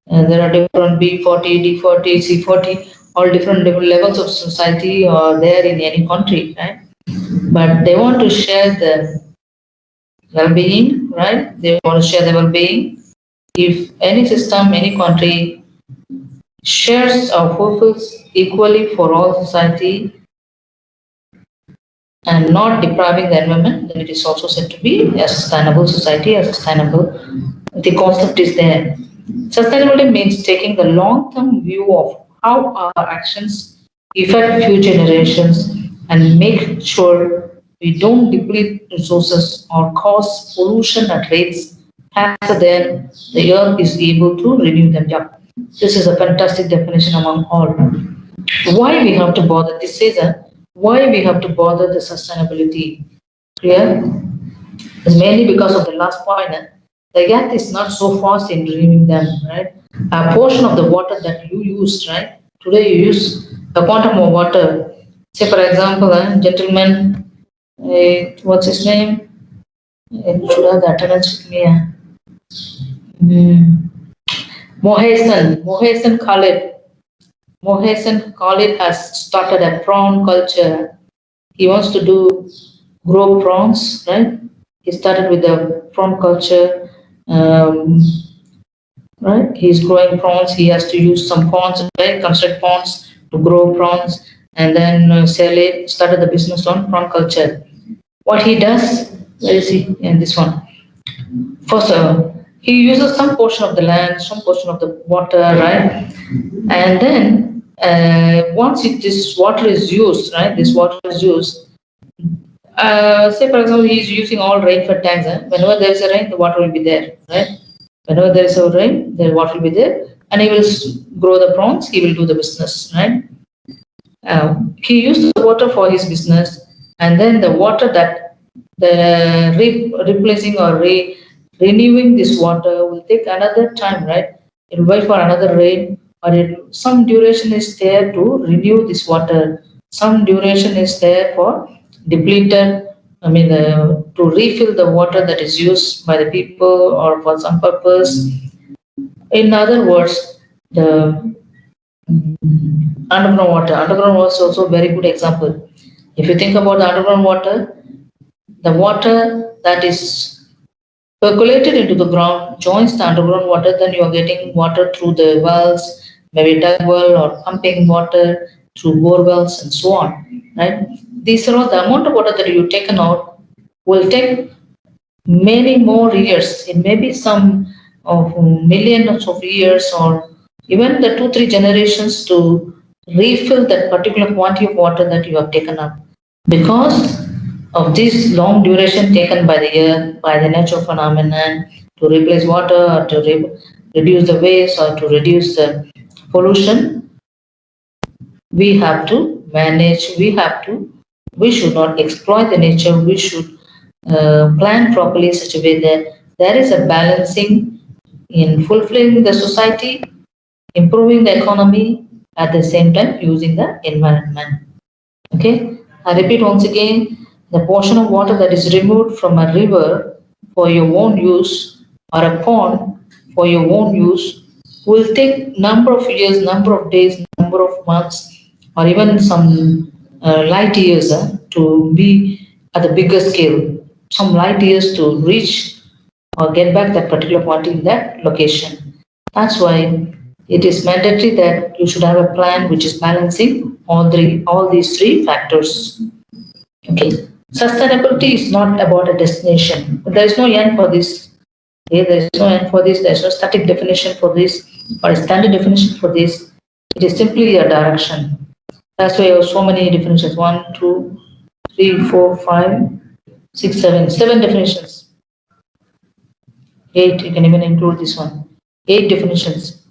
And there are different B40, D40, C40, all different levels of society are there in any country, right? But they want to share the well-being, right? They want to share the well-being. If any system, any country shares or fulfills equally for all society and not depriving the environment, then it is also said to be a sustainable society, a sustainable, the concept is there. Sustainability means taking the long-term view of how our actions affect future generations and make sure we don't deplete resources or cause pollution at rates faster than the earth is able to renew them. Yeah. This is a fantastic definition among all. Why we have to bother? This is a why we have to bother the sustainability. Clear? It's mainly because of the last point. The earth is not so fast in renewing them, right? A portion of the water that you used, right? Today you use a quantum of water. Say, for example, gentleman, what's his name? Should have the attendance with me. Mohesan Khalid. Mohesen Khalid has started a prawn culture. He wants to grow prawns, right? He started with the prawn culture. Um, right? He's growing prawns. He has to use some ponds, right? Construct ponds to grow prawns and then sell it. Started the business on prawn culture. What he does, where is he? In this one. First, he uses some portion of the land, some portion of the water, right? And then once this water is used, right? This water is used. Say for example, he is using all rainfed tanks. Whenever there is a rain, the water will be there, right? Whenever there is a rain, the water will be there, and he will grow the prawns. He will do the business, right? He used the water for his business, and then the water that the replacing or renewing this water will take another time, right? It will wait for another rain, or some duration is there to renew this water. Some duration is there for depleted. I mean, to refill the water that is used by the people or for some purpose. In other words, the underground water. Underground water is also a very good example. If you think about the underground water, the water that is percolated into the ground joins the underground water, then you are getting water through the wells, maybe tap well or pumping water through bore wells and so on. Right? These are all the amount of water that you taken out will take many more years. It may be some of millions of years or even the 2-3 generations to refill that particular quantity of water that you have taken up. Because of this long duration taken by the earth, by the natural phenomenon to replace water or to reduce the waste or to reduce the pollution, we have to manage, we should not exploit the nature, we should plan properly in such a way that there is a balancing in fulfilling the society, improving the economy, at the same time using the environment. Okay, I repeat once again, the portion of water that is removed from a river for your own use or a pond for your own use will take number of years, number of days, number of months, or even some light years to be at the bigger scale. Some light years to reach or get back that particular quantity in that location. That's why it is mandatory that you should have a plan which is balancing all these three factors. Okay. Sustainability is not about a destination. There is no end for this. Okay, there is no end for this. There is no static definition for this or a standard definition for this. It is simply a direction. That's why you have so many definitions. 1, 2, 3, 4, 5, 6, 7. 7 definitions. 8. You can even include this one. 8 definitions.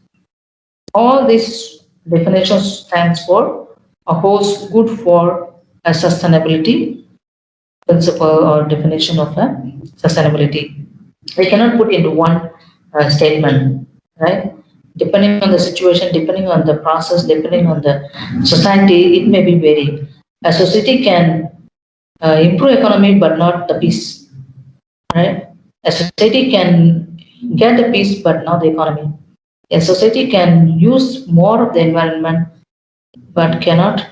All these definitions stands for or holds good for a sustainability principle or definition of a sustainability. We cannot put into one statement, right? Depending on the situation, depending on the process, depending on the society, it may be varied. A society can improve economy but not the peace, right? A society can get the peace but not the economy. A society can use more of the environment but cannot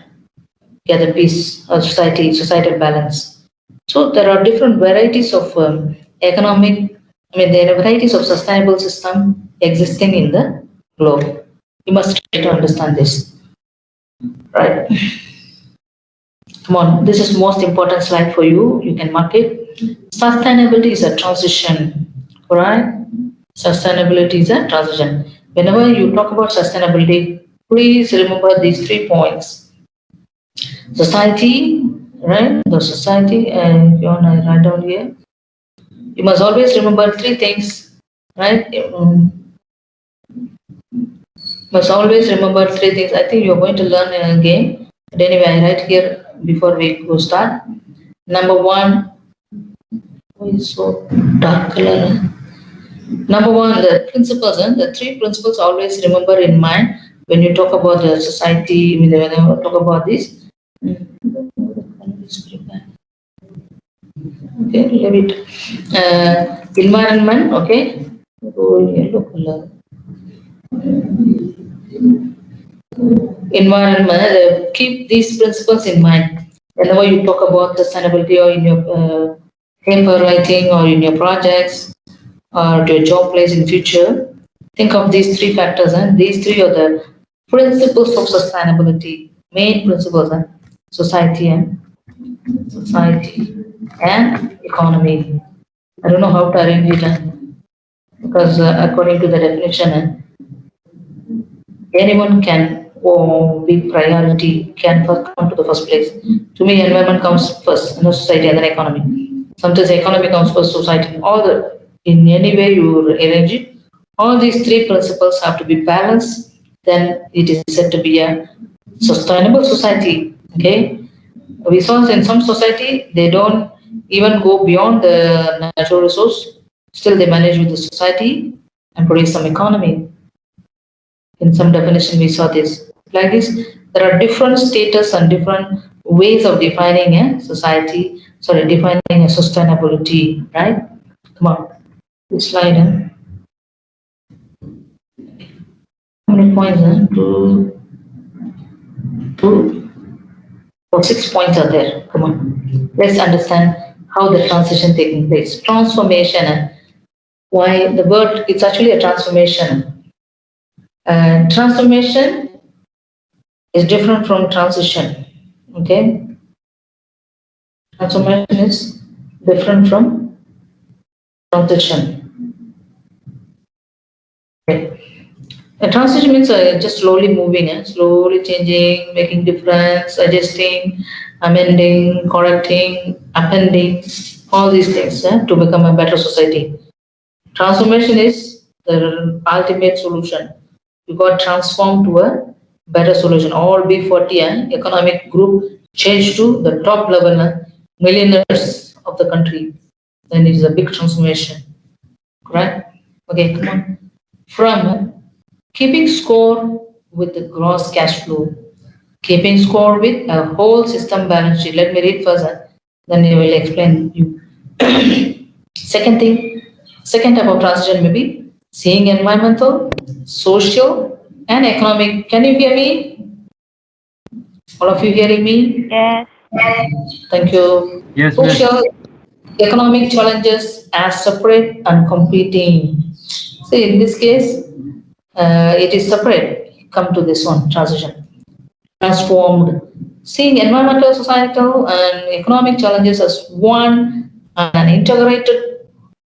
get the peace or societal balance. So there are different varieties of economic, I mean, there are varieties of sustainable system existing in the globe. You must try to understand this, right? Come on, this is most important slide for you. You can mark it. Sustainability is a transition, right? Sustainability is a transition. Whenever you talk about sustainability, please remember these 3 points. Society, right? The society, and you want to write down here. You must always remember 3 things, right? Must always remember 3 things. I think you're going to learn in a game. But anyway, I write here before we go start. Number 1, why is so dark color? Number 1, the principles, the 3 principles always remember in mind when you talk about the society, when you talk about this. Okay, leave it. Environment, okay. Oh, yellow color. environment, keep these principles in mind. Whenever you talk about sustainability or in your paper writing or in your projects or to your job place in future, think of these three factors, and these three are the principles of sustainability, main principles, and society and society and economy. I don't know how to arrange it, because according to the definition, anyone can be priority, can first come to the first place. To me, environment comes first, society and then economy. Sometimes economy comes first, society. All the in any way you arrange it, all these three principles have to be balanced. Then it is said to be a sustainable society. Okay, we saw in some society they don't even go beyond the natural resource. Still, they manage with the society and produce some economy. In some definition we saw this like this. There are different status and different ways of defining a society, defining a sustainability, right? Come on, this slide, how many points, two or 6 points are there. Come on, let's understand how the transition taking place, transformation, why the word, it's actually a transformation, and transformation is different from transition. Okay, transformation is different from transition. Okay. A transition means just slowly moving, slowly changing, making difference, adjusting, amending, correcting, appending, all these things to become a better society. Transformation is the ultimate solution. You got transformed to a better solution. All B40 economic group changed to the top level millionaires of the country. Then it is a big transformation. Correct? Okay, come on. From keeping score with the gross cash flow, keeping score with a whole system balance sheet. Let me read first, then I will explain you. Second thing, second type of transition may be seeing environmental, social, and economic. Can you hear me? All of you hearing me? Yes. Thank you. Yes, miss. Social, economic challenges as separate and competing. See, in this case, it is separate. Come to this one, transition. Transformed. Seeing environmental, societal, and economic challenges as one and integrated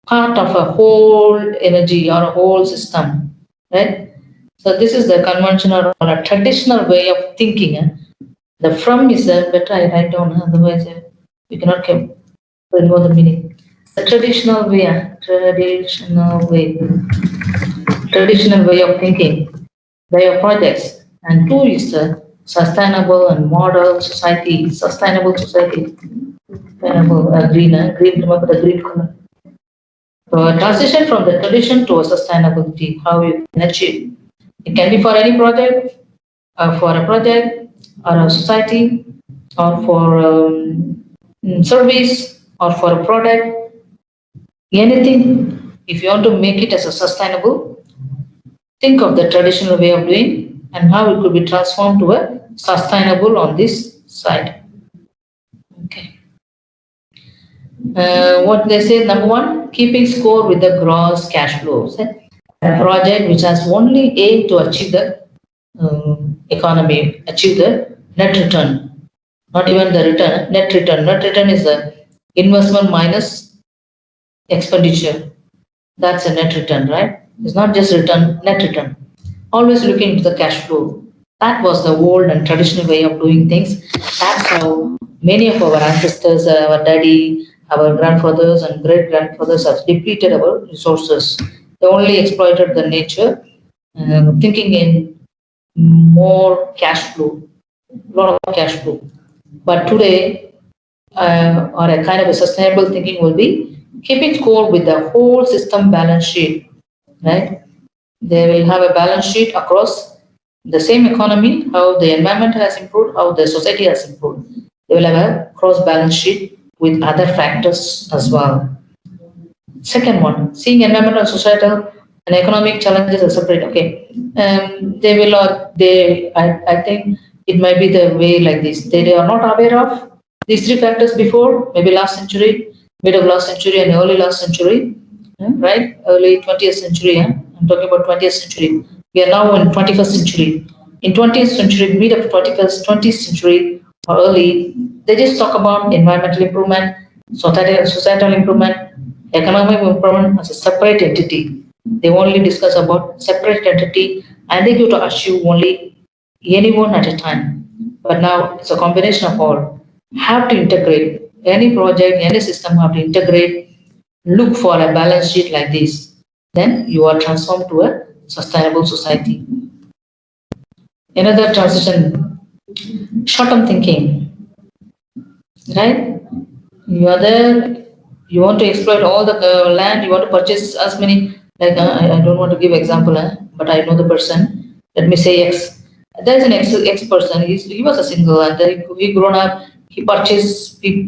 part of a whole energy or a whole system, right? So this is the conventional or a traditional way of thinking. The from is better I write down, otherwise you cannot know the meaning. The traditional way of thinking, way of projects. And two is the sustainable and model society, sustainable society, sustainable green, remember the green color. So a transition from the tradition to a sustainability, how you can achieve. It can be for any project, for a project, or a society, or for service, or for a product, anything. If you want to make it as a sustainable, think of the traditional way of doing and how it could be transformed to a sustainable on this side. Okay. What they say, number one, keeping score with the gross cash flows. A project which has only aimed to achieve the economy, achieve the net return, not even the return, net return. Net return is the investment minus expenditure. That's a net return, right? It's not just return, net return. Always looking into the cash flow. That was the old and traditional way of doing things. That's how many of our ancestors, our daddy, our grandfathers and great grandfathers have depleted our resources. They only exploited the nature, thinking in more cash flow, lot of cash flow. But today, or a kind of a sustainable thinking will be keeping score with the whole system balance sheet, right? They will have a balance sheet across the same economy, how the environment has improved, how the society has improved. They will have a cross balance sheet with other factors as well. Second one, seeing environmental and societal and economic challenges are separate. Okay, they will not. I think it might be the way like this. They are not aware of these three factors before. Maybe last century, mid of last century, and early last century, right? Early 20th century. I'm talking about 20th century. We are now in 21st century. In 20th century, mid of 21st, 20th century or early, they just talk about environmental improvement, societal improvement, economic improvement as a separate entity. They only discuss about separate entity and they go to achieve only any one at a time. But now it's a combination of all. Have to integrate any project, any system have to integrate, look for a balance sheet like this. Then you are transformed to a sustainable society. Another transition, short-term thinking, right? You are there, you want to exploit all the land, you want to purchase as many, like I don't want to give example, but I know the person. Let me say X. There's an X person. He was a single, and then he grown up. He purchased. He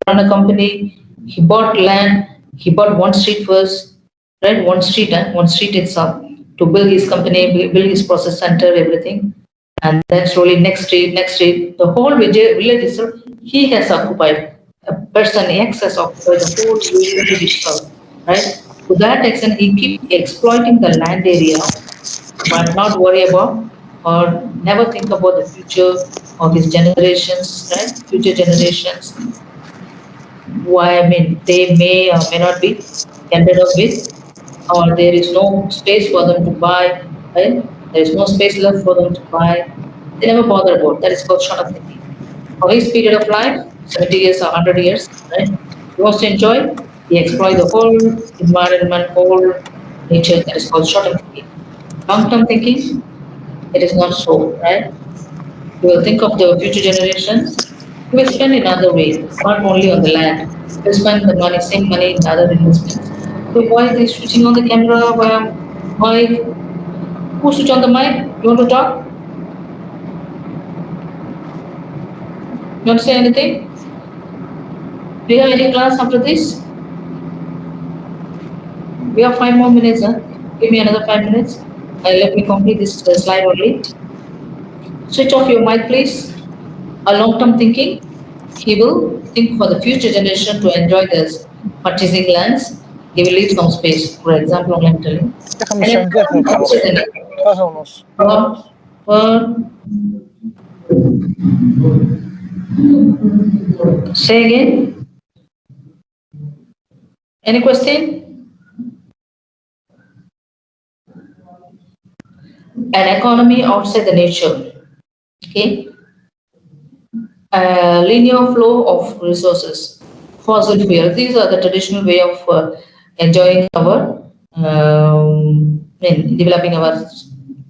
run a company. He bought land. He bought one street first, right? One street itself to build his company, build his process center, everything, and then slowly next street, the whole village itself he has occupied. A person X has occupied the whole village itself, right? To that extent, he keep exploiting the land area, but not worry about or never think about the future of his generations, right? Future generations. Why? I mean, they may or may not be ended up with, or there is no space for them to buy, right? There is no space left for them to buy. They never bother about. That is called short-term thinking. For his period of life, 70 years or 100 years, right? He wants to enjoy, he exploit the whole environment, whole nature. That is called short-term thinking. Long-term thinking, it is not so, right? You will think of the future generations. You will spend in other way, not only on the land. You will spend the money, same money in other investments. So why they switching on the camera? Why? Who switch on the mic? You want to talk? You want to say anything? Do you have any class after this? We have 5 more minutes. Huh? Give me another 5 minutes. Let me complete this slide only. Switch off your mic, please. A long-term thinking. He will think for the future generation to enjoy this purchasing lands. He will leave some space. For example, I'm telling. And then for, say again. Any question? An economy outside the nature. Okay. A linear flow of resources. Fossil fuel. These are the traditional way of enjoying our, in developing our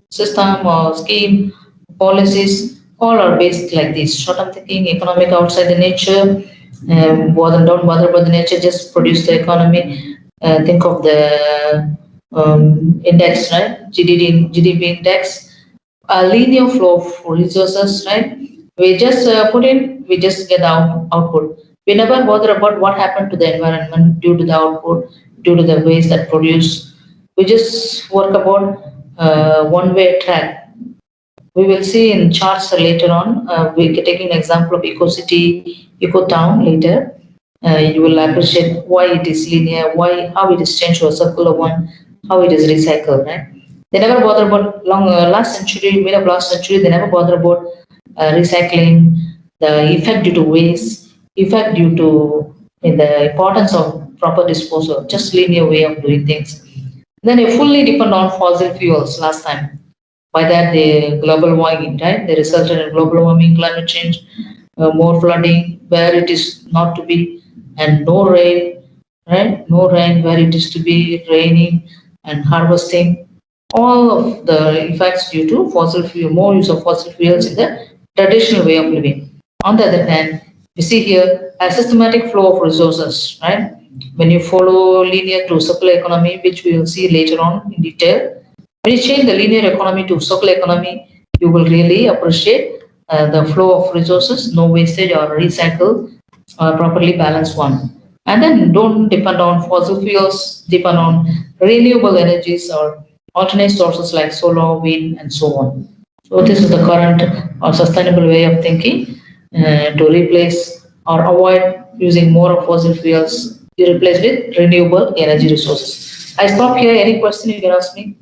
system or scheme, policies. All are based like this. Short-term thinking, economic outside the nature. Don't bother about the nature. Just produce the economy. Think of the index, right? GDP index, a linear flow of resources, right? We just put in, we just get output. We never bother about what happened to the environment due to the output, due to the waste that produce. We just work about one-way track. We will see in charts later on. We're taking an example of EcoCity, EcoTown later. You will appreciate why it is linear, how it is changed to a circular one, how it is recycled, right? They never bother about last century, mid of last century. They never bother about recycling, the effect due to waste, effect due to the importance of proper disposal, just linear way of doing things. Then they fully depend on fossil fuels last time. By that, the global warming, right? They resulted in global warming, climate change, more flooding where it is not to be, and no rain, right? No rain where it is to be raining and harvesting. All of the effects due to fossil fuel, more use of fossil fuels in the traditional way of living. On the other hand, we see here a systematic flow of resources, right? When you follow linear to circular economy, which we will see later on in detail, when you change the linear economy to circular economy, you will really appreciate the flow of resources, no wastage or recycle, properly balanced one. And then don't depend on fossil fuels, depend on renewable energies or alternate sources like solar, wind, and so on. So this is the current or sustainable way of thinking to replace or avoid using more of fossil fuels. You replace with renewable energy resources. I stop here. Any question you can ask me?